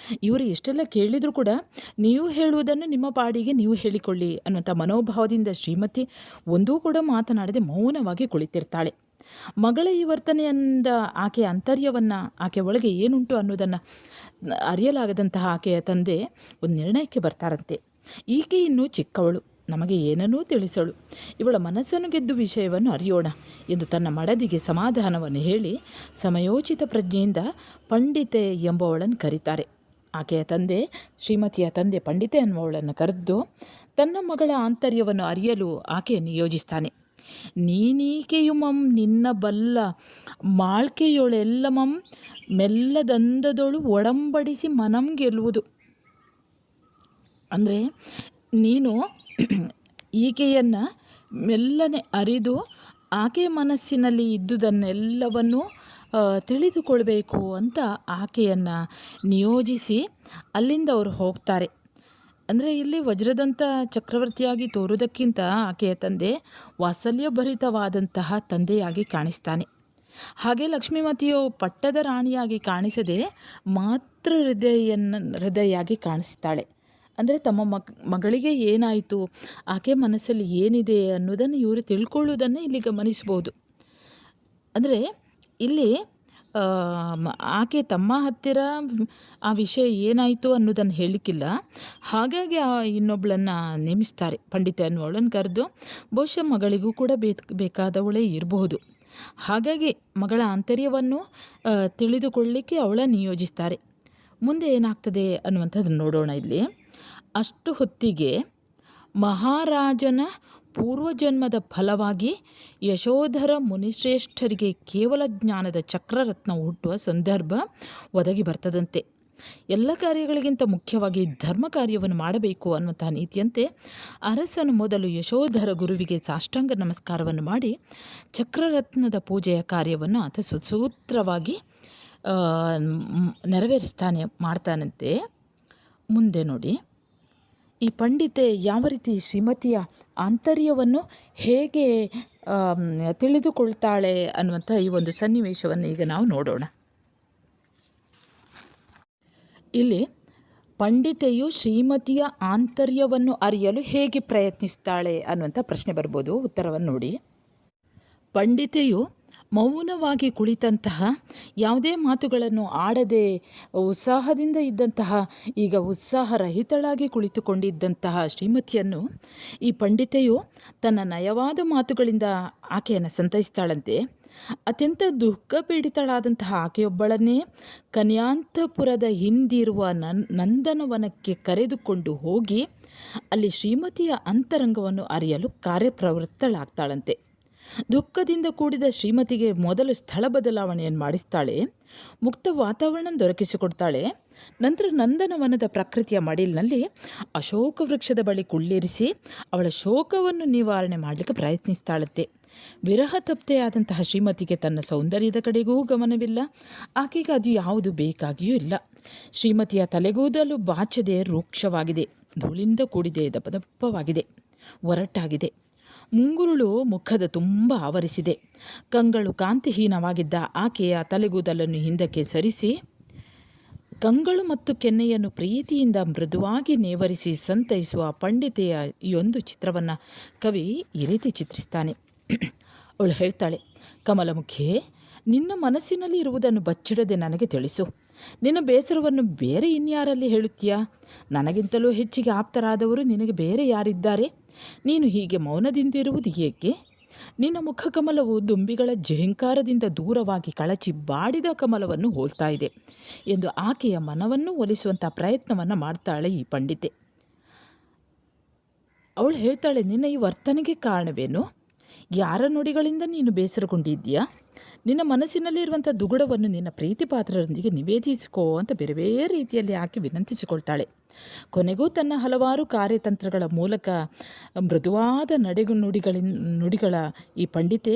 ಇವರು ಎಷ್ಟೆಲ್ಲ ಕೇಳಿದರೂ ಕೂಡ ನೀವು ಹೇಳುವುದನ್ನು ನಿಮ್ಮ ಪಾಡಿಗೆ ನೀವು ಹೇಳಿಕೊಳ್ಳಿ ಅನ್ನುವಂಥ ಮನೋಭಾವದಿಂದ ಶ್ರೀಮತಿ ಒಂದೂ ಕೂಡ ಮಾತನಾಡದೆ ಮೌನವಾಗಿ ಕುಳಿತಿರ್ತಾಳೆ. ಮಗಳ ಈ ವರ್ತನೆಯಿಂದ ಆಕೆಯ ಅಂತರ್ಯವನ್ನು, ಆಕೆ ಒಳಗೆ ಏನುಂಟು ಅನ್ನೋದನ್ನು ಅರಿಯಲಾಗದಂತಹ ಆಕೆಯ ತಂದೆ ಒಂದು ನಿರ್ಣಯಕ್ಕೆ ಬರ್ತಾರಂತೆ. ಈಕೆ ಇನ್ನೂ ಚಿಕ್ಕವಳು, ನಮಗೆ ಏನನ್ನೂ ತಿಳಿಸಳು, ಇವಳ ಮನಸ್ಸನ್ನು ಗೆದ್ದು ವಿಷಯವನ್ನು ಅರಿಯೋಣ ಎಂದು ತನ್ನ ಮಡದಿಗೆ ಸಮಾಧಾನವನ್ನು ಹೇಳಿ ಸಮಯೋಚಿತ ಪ್ರಜ್ಞೆಯಿಂದ ಪಂಡಿತೆ ಎಂಬವಳನ್ನು ಕರೀತಾರೆ. ಆಕೆಯ ತಂದೆ, ಶ್ರೀಮತಿಯ ತಂದೆ ಪಂಡಿತೆ ಅನ್ನುವವಳನ್ನು ಕರೆದು ತನ್ನ ಮಗಳ ಆಂತರ್ಯವನ್ನು ಅರಿಯಲು ಆಕೆಯನ್ನು ಯೋಜಿಸ್ತಾನೆ. ನೀನೀಕೆಯುಮಂ ನಿನ್ನ ಬಲ್ಲ ಮಾಳ್ಕೆಯೊಳೆಲ್ಲಮಂ ಮೆಲ್ಲದಂದದೊಳು ಒಡಂಬಡಿಸಿ ಮನಂ ಗೆಲ್ಲುವುದು. ಅಂದರೆ ನೀನು ಈಕೆಯನ್ನು ಮೆಲ್ಲನೆ ಅರಿದು ಆಕೆಯ ಮನಸ್ಸಿನಲ್ಲಿ ಇದ್ದುದನ್ನೆಲ್ಲವನ್ನು ತಿಳಿದುಕೊಳ್ಬೇಕು ಅಂತ ಆಕೆಯನ್ನು ನಿಯೋಜಿಸಿ ಅಲ್ಲಿಂದ ಅವರು ಹೋಗ್ತಾರೆ. ಅಂದರೆ ಇಲ್ಲಿ ವಜ್ರದಂಥ ಚಕ್ರವರ್ತಿಯಾಗಿ ತೋರುವುದಕ್ಕಿಂತ ಆಕೆಯ ತಂದೆ ವಾತ್ಸಲ್ಯಭರಿತವಾದಂತಹ ತಂದೆಯಾಗಿ ಕಾಣಿಸ್ತಾನೆ. ಹಾಗೆ ಲಕ್ಷ್ಮೀಮತಿಯು ಪಟ್ಟದ ರಾಣಿಯಾಗಿ ಕಾಣಿಸದೆ ಮಾತೃ ಹೃದಯಾಗಿ ಕಾಣಿಸ್ತಾಳೆ. ಅಂದರೆ ತಮ್ಮ ಮಗಳಿಗೆ ಏನಾಯಿತು, ಆಕೆ ಮನಸ್ಸಲ್ಲಿ ಏನಿದೆ ಅನ್ನೋದನ್ನು ಇವರು ತಿಳ್ಕೊಳ್ಳೋದನ್ನು ಇಲ್ಲಿ ಗಮನಿಸ್ಬೋದು. ಅಂದರೆ ಇಲ್ಲಿ ಆಕೆ ತಮ್ಮ ಹತ್ತಿರ ಆ ವಿಷಯ ಏನಾಯಿತು ಅನ್ನೋದನ್ನು ಹೇಳಲಿಕ್ಕಿಲ್ಲ. ಹಾಗಾಗಿ ಇನ್ನೊಬ್ಬಳನ್ನು ನೇಮಿಸ್ತಾರೆ, ಪಂಡಿತೆ ಅನ್ನೋಳನ್ನು ಕರೆದು. ಬಹುಶಃ ಮಗಳಿಗೂ ಕೂಡ ಬೇಕಾದವಳೇ ಇರಬಹುದು. ಹಾಗಾಗಿ ಮಗಳ ಆಂತರ್ಯವನ್ನು ತಿಳಿದುಕೊಳ್ಳಲಿಕ್ಕೆ ಅವಳ ನಿಯೋಜಿಸ್ತಾರೆ. ಮುಂದೆ ಏನಾಗ್ತದೆ ಅನ್ನುವಂಥದ್ದು ನೋಡೋಣ ಇಲ್ಲಿ. ಅಷ್ಟು ಹೊತ್ತಿಗೆ ಮಹಾರಾಜನ ಪೂರ್ವಜನ್ಮದ ಫಲವಾಗಿ ಯಶೋಧರ ಮುನಿಶ್ರೇಷ್ಠರಿಗೆ ಕೇವಲ ಜ್ಞಾನದ ಚಕ್ರರತ್ನ ಹುಟ್ಟುವ ಸಂದರ್ಭ ಒದಗಿ ಬರ್ತದಂತೆ. ಎಲ್ಲ ಕಾರ್ಯಗಳಿಗಿಂತ ಮುಖ್ಯವಾಗಿ ಧರ್ಮ ಕಾರ್ಯವನ್ನು ಮಾಡಬೇಕು ಅನ್ನುವಂತಹ ನೀತಿಯಂತೆ ಅರಸನು ಮೊದಲು ಯಶೋಧರ ಗುರುವಿಗೆ ಸಾಷ್ಟಾಂಗ ನಮಸ್ಕಾರವನ್ನು ಮಾಡಿ ಚಕ್ರರತ್ನದ ಪೂಜೆಯ ಕಾರ್ಯವನ್ನು ಆತ ಸುಸೂತ್ರವಾಗಿ ಮಾಡ್ತಾನಂತೆ. ಮುಂದೆ ನೋಡಿ, ಈ ಪಂಡಿತೆ ಯಾವ ರೀತಿ ಶ್ರೀಮತಿಯ ಆಂತರ್ಯವನ್ನು ಹೇಗೆ ತಿಳಿದುಕೊಳ್ತಾಳೆ ಅನ್ನುವಂಥ ಈ ಒಂದು ಸನ್ನಿವೇಶವನ್ನು ಈಗ ನಾವು ನೋಡೋಣ. ಇಲ್ಲಿ ಪಂಡಿತೆಯು ಶ್ರೀಮತಿಯ ಆಂತರ್ಯವನ್ನು ಅರಿಯಲು ಹೇಗೆ ಪ್ರಯತ್ನಿಸ್ತಾಳೆ ಅನ್ನುವಂಥ ಪ್ರಶ್ನೆ ಬರ್ಬೋದು. ಉತ್ತರವನ್ನು ನೋಡಿ. ಪಂಡಿತೆಯು ಮೌನವಾಗಿ ಕುಳಿತಂತಹ, ಯಾವುದೇ ಮಾತುಗಳನ್ನು ಆಡದೆ ಉತ್ಸಾಹದಿಂದ ಇದ್ದಂತಹ, ಈಗ ಉತ್ಸಾಹರಹಿತಳಾಗಿ ಕುಳಿತುಕೊಂಡಿದ್ದಂತಹ ಶ್ರೀಮತಿಯನ್ನು ಈ ಪಂಡಿತೆಯು ತನ್ನ ನಯವಾದ ಮಾತುಗಳಿಂದ ಆಕೆಯನ್ನು ಸಂತೈಸ್ತಾಳಂತೆ. ಅತ್ಯಂತ ದುಃಖ ಪೀಡಿತಳಾದಂತಹ ಆಕೆಯೊಬ್ಬಳನ್ನೇ ಕನ್ಯಾಂತಪುರದ ಹಿಂದಿರುವ ನಂದನವನಕ್ಕೆ ಕರೆದುಕೊಂಡು ಹೋಗಿ ಅಲ್ಲಿ ಶ್ರೀಮತಿಯ ಅಂತರಂಗವನ್ನು ಅರಿಯಲು ಕಾರ್ಯಪ್ರವೃತ್ತಳಾಗ್ತಾಳಂತೆ. ದುಃಖದಿಂದ ಕೂಡಿದ ಶ್ರೀಮತಿಗೆ ಮೊದಲು ಸ್ಥಳ ಬದಲಾವಣೆಯನ್ನು ಮಾಡಿಸ್ತಾಳೆ, ಮುಕ್ತ ವಾತಾವರಣ ದೊರಕಿಸಿಕೊಡ್ತಾಳೆ. ನಂತರ ನಂದನವನದ ಪ್ರಕೃತಿಯ ಮಡಿಲಿನಲ್ಲಿ ಅಶೋಕ ವೃಕ್ಷದ ಬಳಿ ಕುಳ್ಳಿರಿಸಿ ಅವಳ ಶೋಕವನ್ನು ನಿವಾರಣೆ ಮಾಡಲಿಕ್ಕೆ ಪ್ರಯತ್ನಿಸ್ತಾಳಂತೆ. ವಿರಹ ತಪ್ತೆಯಾದಂತಹ ಶ್ರೀಮತಿಗೆ ತನ್ನ ಸೌಂದರ್ಯದ ಕಡೆಗೂ ಗಮನವಿಲ್ಲ. ಆಕೆಗೆ ಅದು ಯಾವುದು ಬೇಕಾಗಿಯೂ ಇಲ್ಲ. ಶ್ರೀಮತಿಯ ತಲೆಗೂದಲು ಬಾಚದೆ ರೂಕ್ಷವಾಗಿದೆ, ಧೂಳಿಂದ ಕೂಡಿದೆ, ದಪ್ಪದಪ್ಪವಾಗಿದೆ, ಒರಟಾಗಿದೆ. ಮುಂಗುರುಳು ಮುಖದ ತುಂಬ ಆವರಿಸಿದೆ. ಕಂಗಳು ಕಾಂತಿಹೀನವಾಗಿದ್ದ ಆಕೆಯ ತಲೆಗೂದಲನ್ನು ಹಿಂದಕ್ಕೆ ಸರಿಸಿ ಕಂಗಳು ಮತ್ತು ಕೆನ್ನೆಯನ್ನು ಪ್ರೀತಿಯಿಂದ ಮೃದುವಾಗಿ ನೇವರಿಸಿ ಸಂತೈಸುವ ಪಂಡಿತೆಯ ಈ ಒಂದು ಚಿತ್ರವನ್ನು ಕವಿ ಈ ರೀತಿ ಚಿತ್ರಿಸ್ತಾನೆ. ಅವಳು ಹೇಳ್ತಾಳೆ, ಕಮಲಮುಖಿಯೇ, ನಿನ್ನ ಮನಸ್ಸಿನಲ್ಲಿ ಇರುವುದನ್ನು ಬಚ್ಚಿಡದೆ ನನಗೆ ತಿಳಿಸು. ನಿನ್ನ ಬೇಸರವನ್ನು ಬೇರೆ ಇನ್ಯಾರಲ್ಲಿ ಹೇಳುತ್ತೀಯಾ? ನನಗಿಂತಲೂ ಹೆಚ್ಚಿಗೆ ಆಪ್ತರಾದವರು ನಿನಗೆ ಬೇರೆ ಯಾರಿದ್ದಾರೆ? ನೀನು ಹೀಗೆ ಮೌನದಿಂದಿರುವುದು ಏಕೆ? ನಿನ್ನ ಮುಖಕಮಲವು ದುಂಬಿಗಳ ಜಹಂಕಾರದಿಂದ ದೂರವಾಗಿ ಕಳಚಿ ಬಾಡಿದ ಕಮಲವನ್ನು ಹೋಲ್ತಾ ಇದೆ ಎಂದು ಆಕೆಯ ಮನವನ್ನು ಒಲಿಸುವಂಥ ಪ್ರಯತ್ನವನ್ನು ಮಾಡ್ತಾಳೆ ಈ ಪಂಡಿತೆ. ಅವಳು ಹೇಳ್ತಾಳೆ, ನಿನ್ನ ಈ ವರ್ತನೆಗೆ ಕಾರಣವೇನು? ಯಾರ ನುಡಿಗಳಿಂದ ನೀನು ಬೇಸರಗೊಂಡಿದ್ದೀಯಾ? ನಿನ್ನ ಮನಸ್ಸಿನಲ್ಲಿರುವಂಥ ದುಗುಡವನ್ನು ನಿನ್ನ ಪ್ರೀತಿ ಪಾತ್ರರೊಂದಿಗೆ ನಿವೇದಿಸಿಕೋ ಅಂತ ಬೇರೆ ಬೇರೆ ರೀತಿಯಲ್ಲಿ ಆಕೆ ವಿನಂತಿಸಿಕೊಳ್ತಾಳೆ. ಕೊನೆಗೂ ತನ್ನ ಹಲವಾರು ಕಾರ್ಯತಂತ್ರಗಳ ಮೂಲಕ ಮೃದುವಾದ ನುಡಿಗಳ ಈ ಪಂಡಿತೆ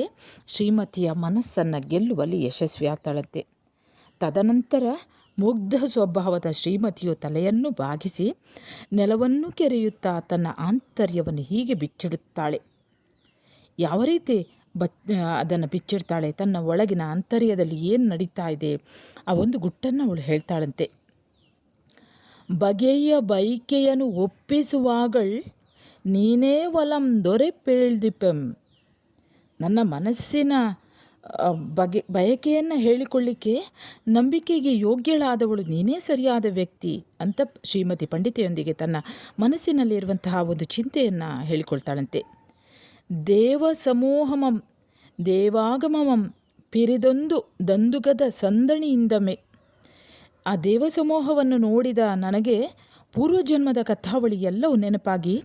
ಶ್ರೀಮತಿಯ ಮನಸ್ಸನ್ನು ಗೆಲ್ಲುವಲ್ಲಿ ಯಶಸ್ವಿಯಾಗ್ತಾಳಂತೆ. ತದನಂತರ ಮುಗ್ಧ ಸ್ವಭಾವದ ಶ್ರೀಮತಿಯು ತಲೆಯನ್ನು ಬಾಗಿಸಿ ನೆಲವನ್ನು ಕೆರೆಯುತ್ತಾ ತನ್ನ ಆಂತರ್ಯವನ್ನು ಹೀಗೆ ಬಿಚ್ಚಿಡುತ್ತಾಳೆ. ಯಾವ ರೀತಿ ಅದನ್ನು ಬಿಚ್ಚಿಡ್ತಾಳೆ, ತನ್ನ ಒಳಗಿನ ಆಂತರ್ಯದಲ್ಲಿ ಏನು ನಡೀತಾ ಇದೆ ಆ ಒಂದು ಗುಟ್ಟನ್ನು ಅವಳು ಹೇಳ್ತಾಳಂತೆ. ಬಗೆಯ ಬೈಕೆಯನ್ನು ಒಪ್ಪಿಸುವಾಗಳ್ ನೀನೇ ಒಲಂ ದೊರೆ ಪೇಳ್ದಿಪೆಂ. ನನ್ನ ಮನಸ್ಸಿನ ಬಯಕೆಯನ್ನು ಹೇಳಿಕೊಳ್ಳಿಕ್ಕೆ ನಂಬಿಕೆಗೆ ಯೋಗ್ಯಳಾದವಳು ನೀನೇ ಸರಿಯಾದ ವ್ಯಕ್ತಿ ಅಂತ ಶ್ರೀಮತಿ ಪಂಡಿತೆಯೊಂದಿಗೆ ತನ್ನ ಮನಸ್ಸಿನಲ್ಲಿರುವಂತಹ ಒಂದು ಚಿಂತೆಯನ್ನು ಹೇಳಿಕೊಳ್ತಾಳಂತೆ. ದೇವ ಸಮೂಹಮಂ ದೇವಾಗಮಮಂ ಪಿರಿದೊಂದು ದಂದುಗದ ಸಂದಣಿಯಿಂದಮೆ. ಆ ದೇವಸಮೂಹವನ್ನು ನೋಡಿದ ನನಗೆ ಪೂರ್ವಜನ್ಮದ ಕಥಾವಳಿ ಎಲ್ಲವೂ ನೆನಪಾಗಿ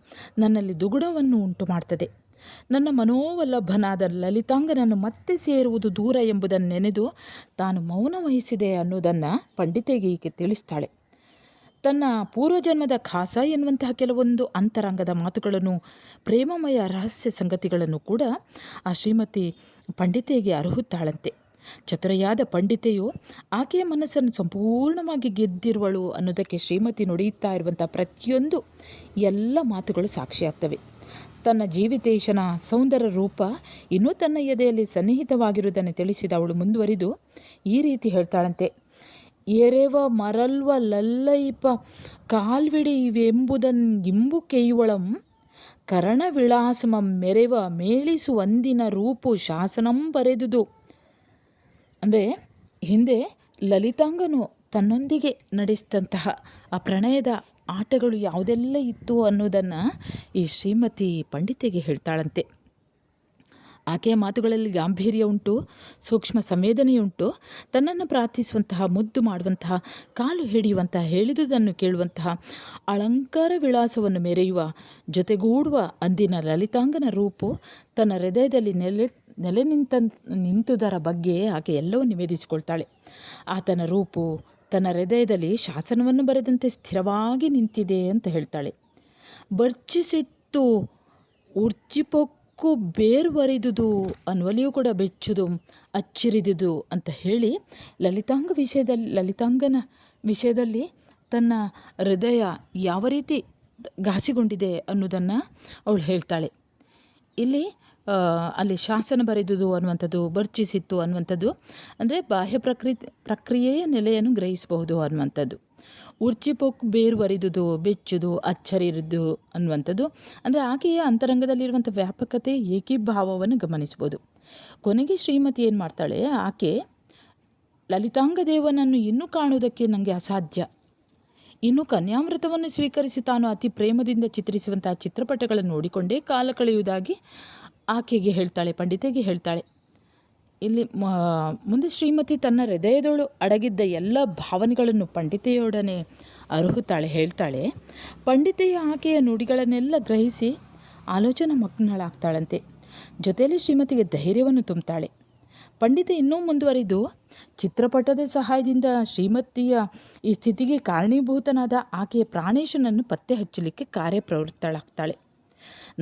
ನನ್ನಲ್ಲಿ ದುಗುಡವನ್ನು ಉಂಟು ಮಾಡ್ತದೆ. ನನ್ನ ಮನೋವಲ್ಲಭನಾದ ಲಲಿತಾಂಗನನ್ನು ಮತ್ತೆ ಸೇರುವುದು ದೂರ ಎಂಬುದನ್ನು ನೆನೆದು ತಾನು ಮೌನ ವಹಿಸಿದೆ ಅನ್ನೋದನ್ನು ಪಂಡಿತೆಗೆ ಈಕೆ ತಿಳಿಸ್ತಾಳೆ. ತನ್ನ ಪೂರ್ವಜನ್ಮದ ಖಾಸ ಎನ್ನುವಂತಹ ಕೆಲವೊಂದು ಅಂತರಂಗದ ಮಾತುಗಳನ್ನು, ಪ್ರೇಮಮಯ ರಹಸ್ಯ ಸಂಗತಿಗಳನ್ನು ಕೂಡ ಆ ಶ್ರೀಮತಿ ಪಂಡಿತೆಗೆ ಅರ್ಹುತ್ತಾಳಂತೆ. ಚತುರೆಯಾದ ಪಂಡಿತೆಯು ಆಕೆಯ ಮನಸ್ಸನ್ನು ಸಂಪೂರ್ಣವಾಗಿ ಗೆದ್ದಿರುವಳು ಅನ್ನೋದಕ್ಕೆ ಶ್ರೀಮತಿ ನುಡಿಯುತ್ತಾ ಇರುವಂಥ ಪ್ರತಿಯೊಂದು ಎಲ್ಲ ಮಾತುಗಳು ಸಾಕ್ಷಿಯಾಗ್ತವೆ. ತನ್ನ ಜೀವಿತೇಶನ ಸೌಂದರ್ಯ ರೂಪ ಇನ್ನೂ ತನ್ನ ಎದೆಯಲ್ಲಿ ಸನ್ನಿಹಿತವಾಗಿರುವುದನ್ನು ತಿಳಿಸಿದ ಅವಳು ಮುಂದುವರಿದು ಈ ರೀತಿ ಹೇಳ್ತಾಳಂತೆ. ಎರೆವ ಮರಲ್ವ ಲಲ್ಲೈಪ ಕಾಲ್ವಿಡಿ ಇವೆಂಬುದನ್ ಇಂಬು ಕೆಯ್ಯುವಳಂ ಕರಣ ವಿಳಾಸಮಂ ಮೆರೆವ ಮೇಳಿಸುವಂದಿನ ರೂಪು ಶಾಸನಂ ಬರೆದುದು. ಅಂದರೆ ಹಿಂದೆ ಲಲಿತಾಂಗನು ತನ್ನೊಂದಿಗೆ ನಡೆಸಿದಂತಹ ಆ ಪ್ರಣಯದ ಆಟಗಳು ಯಾವುದೆಲ್ಲ ಇತ್ತು ಅನ್ನೋದನ್ನು ಈ ಶ್ರೀಮತಿ ಪಂಡಿತೆಗೆ ಹೇಳ್ತಾಳಂತೆ. ಆಕೆಯ ಮಾತುಗಳಲ್ಲಿ ಗಾಂಭೀರ್ಯ ಉಂಟು, ಸೂಕ್ಷ್ಮ ಸಂವೇದನೆಯುಂಟು. ತನ್ನನ್ನು ಪ್ರಾರ್ಥಿಸುವಂತಹ, ಮುದ್ದು ಮಾಡುವಂತಹ, ಕಾಲು ಹಿಡಿಯುವಂತಹ, ಹೇಳಿದುದನ್ನು ಕೇಳುವಂತಹ, ಅಲಂಕಾರ ವಿಳಾಸವನ್ನು ಮೆರೆಯುವ, ಜೊತೆಗೂಡುವ ಅಂದಿನ ಲಲಿತಾಂಗನ ರೂಪು ತನ್ನ ಹೃದಯದಲ್ಲಿ ನೆಲೆ ನಿಂತುದರ ಬಗ್ಗೆ ಆಕೆ ಎಲ್ಲವೂ ನಿವೇದಿಸಿಕೊಳ್ತಾಳೆ. ಆತನ ರೂಪು ತನ್ನ ಹೃದಯದಲ್ಲಿ ಶಾಸನವನ್ನು ಬರೆದಂತೆ ಸ್ಥಿರವಾಗಿ ನಿಂತಿದೆ ಅಂತ ಹೇಳ್ತಾಳೆ. ಬರ್ಚಿಸಿತ್ತು ಉರ್ಜಿಪೊಕ್ಕು ಬೇರ್ವರಿದುದು ಅನ್ನುವಲ್ಲಿಯೂ ಕೂಡ ಬೆಚ್ಚುದು ಅಚ್ಚಿರಿದುದು ಅಂತ ಹೇಳಿ ಲಲಿತಾಂಗನ ವಿಷಯದಲ್ಲಿ ತನ್ನ ಹೃದಯ ಯಾವ ರೀತಿ ಘಾಸಿಗೊಂಡಿದೆ ಅನ್ನೋದನ್ನು ಅವಳು ಹೇಳ್ತಾಳೆ. ಇಲ್ಲಿ ಅಲ್ಲಿ ಶಾಸನ ಬರೆದುದು ಅನ್ನುವಂಥದ್ದು, ಬರ್ಚಿಸಿತ್ತು ಅನ್ನುವಂಥದ್ದು ಅಂದರೆ ಬಾಹ್ಯ ಪ್ರಕ್ರಿಯೆಯ ನೆಲೆಯನ್ನು ಗ್ರಹಿಸಬಹುದು ಅನ್ನುವಂಥದ್ದು. ಉರ್ಚಿಪೊಕ್ಕು ಬೇರ್ವರಿದುದು, ಬೆಚ್ಚುದು, ಅಚ್ಚರಿರುವುದು ಅನ್ನುವಂಥದ್ದು ಅಂದರೆ ಆಕೆಯ ಅಂತರಂಗದಲ್ಲಿರುವಂಥ ವ್ಯಾಪಕತೆ, ಏಕೀಭಾವವನ್ನು ಗಮನಿಸ್ಬೋದು. ಕೊನೆಗೆ ಶ್ರೀಮತಿ ಏನು ಮಾಡ್ತಾಳೆ, ಆಕೆ ಲಲಿತಾಂಗದೇವನನ್ನು ಇನ್ನೂ ಕಾಣುವುದಕ್ಕೆ ನನಗೆ ಅಸಾಧ್ಯ, ಇನ್ನು ಕನ್ಯಾಮೃತವನ್ನು ಸ್ವೀಕರಿಸಿ ತಾನು ಅತಿ ಪ್ರೇಮದಿಂದ ಚಿತ್ರಿಸುವಂತಹ ಚಿತ್ರಪಟಗಳನ್ನು ನೋಡಿಕೊಂಡೇ ಕಾಲ ಕಳೆಯುವುದಾಗಿ ಆಕೆಗೆ ಹೇಳ್ತಾಳೆ, ಪಂಡಿತೆಗೆ ಹೇಳ್ತಾಳೆ. ಇಲ್ಲಿ ಮುಂದೆ ಶ್ರೀಮತಿ ತನ್ನ ಹೃದಯದೊಳು ಅಡಗಿದ್ದ ಎಲ್ಲ ಭಾವನೆಗಳನ್ನು ಪಂಡಿತೆಯೊಡನೆ ಅರ್ಹುತ್ತಾಳೆ, ಹೇಳ್ತಾಳೆ. ಪಂಡಿತೆಯ ಆಕೆಯ ನುಡಿಗಳನ್ನೆಲ್ಲ ಗ್ರಹಿಸಿ ಆಲೋಚನಾ ಮಗ್ನಳಾಗ್ತಾಳಂತೆ. ಜೊತೆಯಲ್ಲಿ ಶ್ರೀಮತಿಗೆ ಧೈರ್ಯವನ್ನು ತುಂಬುತ್ತಾಳೆ. ಪಂಡಿತೆ ಇನ್ನೂ ಮುಂದುವರಿದು ಚಿತ್ರಪಟದ ಸಹಾಯದಿಂದ ಶ್ರೀಮತಿಯ ಈ ಸ್ಥಿತಿಗೆ ಕಾರಣೀಭೂತನಾದ ಆಕೆಯ ಪ್ರಾಣೇಶನನ್ನು ಪತ್ತೆ ಹಚ್ಚಲಿಕ್ಕೆ ಕಾರ್ಯಪ್ರವೃತ್ತಳಾಗ್ತಾಳೆ.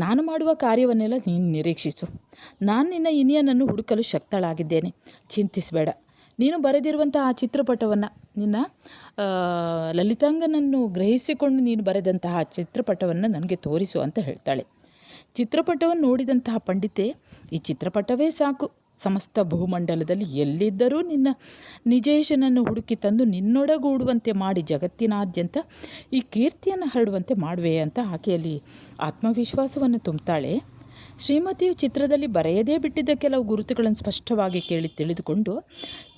ನಾನು ಮಾಡುವ ಕಾರ್ಯವನ್ನೆಲ್ಲ ನೀನು ನಿರೀಕ್ಷಿಸು. ನಾನು ನಿನ್ನ ಇನಿಯನನ್ನು ಹುಡುಕಲು ಶಕ್ತಳಾಗಿದ್ದೇನೆ, ಚಿಂತಿಸಬೇಡ. ನೀನು ಬರೆದಿರುವಂಥ ಆ ಚಿತ್ರಪಟವನ್ನು, ನಿನ್ನ ಲಲಿತಾಂಗನನ್ನು ಗ್ರಹಿಸಿಕೊಂಡು ನೀನು ಬರೆದಂತಹ ಚಿತ್ರಪಟವನ್ನು ನನಗೆ ತೋರಿಸು ಅಂತ ಹೇಳ್ತಾಳೆ. ಚಿತ್ರಪಟವನ್ನು ನೋಡಿದಂತಹ ಪಂಡಿತೆ, ಈ ಚಿತ್ರಪಟವೇ ಸಾಕು, ಸಮಸ್ತ ಭೂಮಂಡಲದಲ್ಲಿ ಎಲ್ಲಿದ್ದರೂ ನಿನ್ನ ನಿಜೇಶನನ್ನು ಹುಡುಕಿ ತಂದು ನಿನ್ನೊಡಗೂಡುವಂತೆ ಮಾಡಿ ಜಗತ್ತಿನಾದ್ಯಂತ ಈ ಕೀರ್ತಿಯನ್ನು ಹರಡುವಂತೆ ಮಾಡುವೆ ಅಂತ ಆಕೆಯಲ್ಲಿ ಆತ್ಮವಿಶ್ವಾಸವನ್ನು ತುಂಬುತ್ತಾಳೆ. ಶ್ರೀಮತಿಯು ಚಿತ್ರದಲ್ಲಿ ಬರೆಯದೇ ಬಿಟ್ಟಿದ್ದ ಕೆಲವು ಗುರುತುಗಳನ್ನು ಸ್ಪಷ್ಟವಾಗಿ ತಿಳಿದುಕೊಂಡು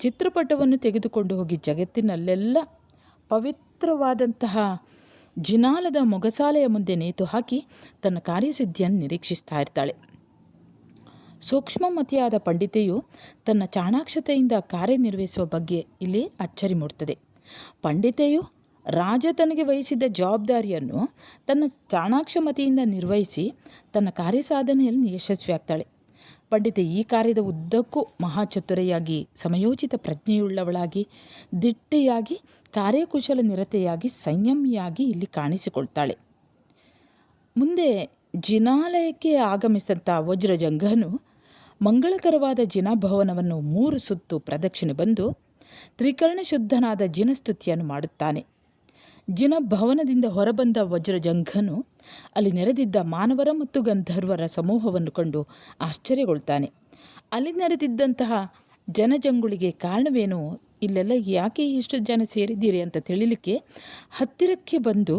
ಚಿತ್ರಪಟವನ್ನು ತೆಗೆದುಕೊಂಡು ಹೋಗಿ ಜಗತ್ತಿನಲ್ಲೆಲ್ಲ ಪವಿತ್ರವಾದಂತಹ ಜಿನಾಲದ ಮೊಗಸಾಲೆಯ ಮುಂದೆ ನೇತು ಹಾಕಿ ತನ್ನ ಕಾರ್ಯಸಿದ್ಧಿಯನ್ನು ನಿರೀಕ್ಷಿಸ್ತಾ ಇರ್ತಾಳೆ. ಸೂಕ್ಷ್ಮಮತಿಯಾದ ಪಂಡಿತೆಯು ತನ್ನ ಚಾಣಾಕ್ಷತೆಯಿಂದ ಕಾರ್ಯನಿರ್ವಹಿಸುವ ಬಗ್ಗೆ ಇಲ್ಲಿ ಅಚ್ಚರಿ ಮೂಡುತ್ತದೆ. ಪಂಡಿತೆಯು ರಾಜ ತನಗೆ ವಹಿಸಿದ್ದ ಜವಾಬ್ದಾರಿಯನ್ನು ತನ್ನ ಚಾಣಾಕ್ಷಮತಿಯಿಂದ ನಿರ್ವಹಿಸಿ ತನ್ನ ಕಾರ್ಯಸಾಧನೆಯಲ್ಲಿ ಯಶಸ್ವಿಯಾಗ್ತಾಳೆ. ಪಂಡಿತೆ ಈ ಕಾರ್ಯದ ಉದ್ದಕ್ಕೂ ಮಹಾಚತುರೆಯಾಗಿ, ಸಮಯೋಚಿತ ಪ್ರಜ್ಞೆಯುಳ್ಳವಳಾಗಿ, ದಿಟ್ಟೆಯಾಗಿ, ಕಾರ್ಯಕುಶಲ ನಿರತೆಯಾಗಿ, ಸಂಯಮಿಯಾಗಿ ಇಲ್ಲಿ ಕಾಣಿಸಿಕೊಳ್ತಾಳೆ. ಮುಂದೆ ಜಿನಾಲಯಕ್ಕೆ ಆಗಮಿಸಿದಂಥ ವಜ್ರಜಂಘನು ಮಂಗಳಕರವಾದ ಜಿನಭವನವನ್ನು 3 ಸುತ್ತು ಪ್ರದಕ್ಷಿಣೆ ಬಂದು ತ್ರಿಕರ್ಣ ಶುದ್ಧನಾದ ಜಿನಸ್ತುತಿಯನ್ನು ಮಾಡುತ್ತಾನೆ. ಜಿನಭವನದಿಂದ ಹೊರಬಂದ ವಜ್ರಜಂಘನು ಅಲ್ಲಿ ನೆರೆದಿದ್ದ ಮಾನವರ ಮತ್ತು ಗಂಧರ್ವರ ಸಮೂಹವನ್ನು ಕಂಡು ಆಶ್ಚರ್ಯಗೊಳ್ತಾನೆ. ಅಲ್ಲಿ ನೆರೆದಿದ್ದಂತಹ ಜನಜಂಗುಳಿಗೆ ಕಾರಣವೇನು, ಇಲ್ಲೆಲ್ಲ ಯಾಕೆ ಇಷ್ಟು ಜನ ಸೇರಿದ್ದೀರಿ ಅಂತ ತಿಳಿಲಿಕ್ಕೆ ಹತ್ತಿರಕ್ಕೆ ಬಂದು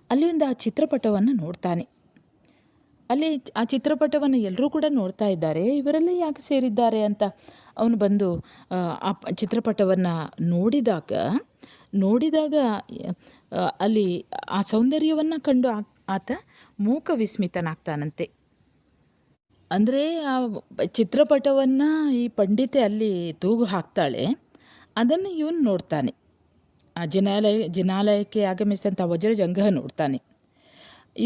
ಅಲ್ಲಿ ಒಂದು ಆ ಚಿತ್ರಪಟವನ್ನು ನೋಡ್ತಾನೆ. ಅಲ್ಲಿ ಆ ಚಿತ್ರಪಟವನ್ನು ಎಲ್ಲರೂ ಕೂಡ ನೋಡ್ತಾ ಇದ್ದಾರೆ, ಇವರೆಲ್ಲ ಯಾಕೆ ಸೇರಿದ್ದಾರೆ ಅಂತ ಅವನು ಬಂದು ಆ ಚಿತ್ರಪಟವನ್ನು ನೋಡಿದಾಗ ಅಲ್ಲಿ ಆ ಸೌಂದರ್ಯವನ್ನು ಕಂಡು ಆತ ಮೂಕ ವಿಸ್ಮಿತನಾಗ್ತಾನಂತೆ. ಅಂದರೆ ಆ ಚಿತ್ರಪಟವನ್ನು ಈ ಪಂಡಿತೆ ಅಲ್ಲಿ ತೂಗು ಹಾಕ್ತಾಳೆ, ಅದನ್ನು ಇವನು ನೋಡ್ತಾನೆ. ಜಿನಾಲಯಕ್ಕೆ ಆಗಮಿಸಿದಂಥ ವಜ್ರಜಂಘ ನೋಡ್ತಾನೆ.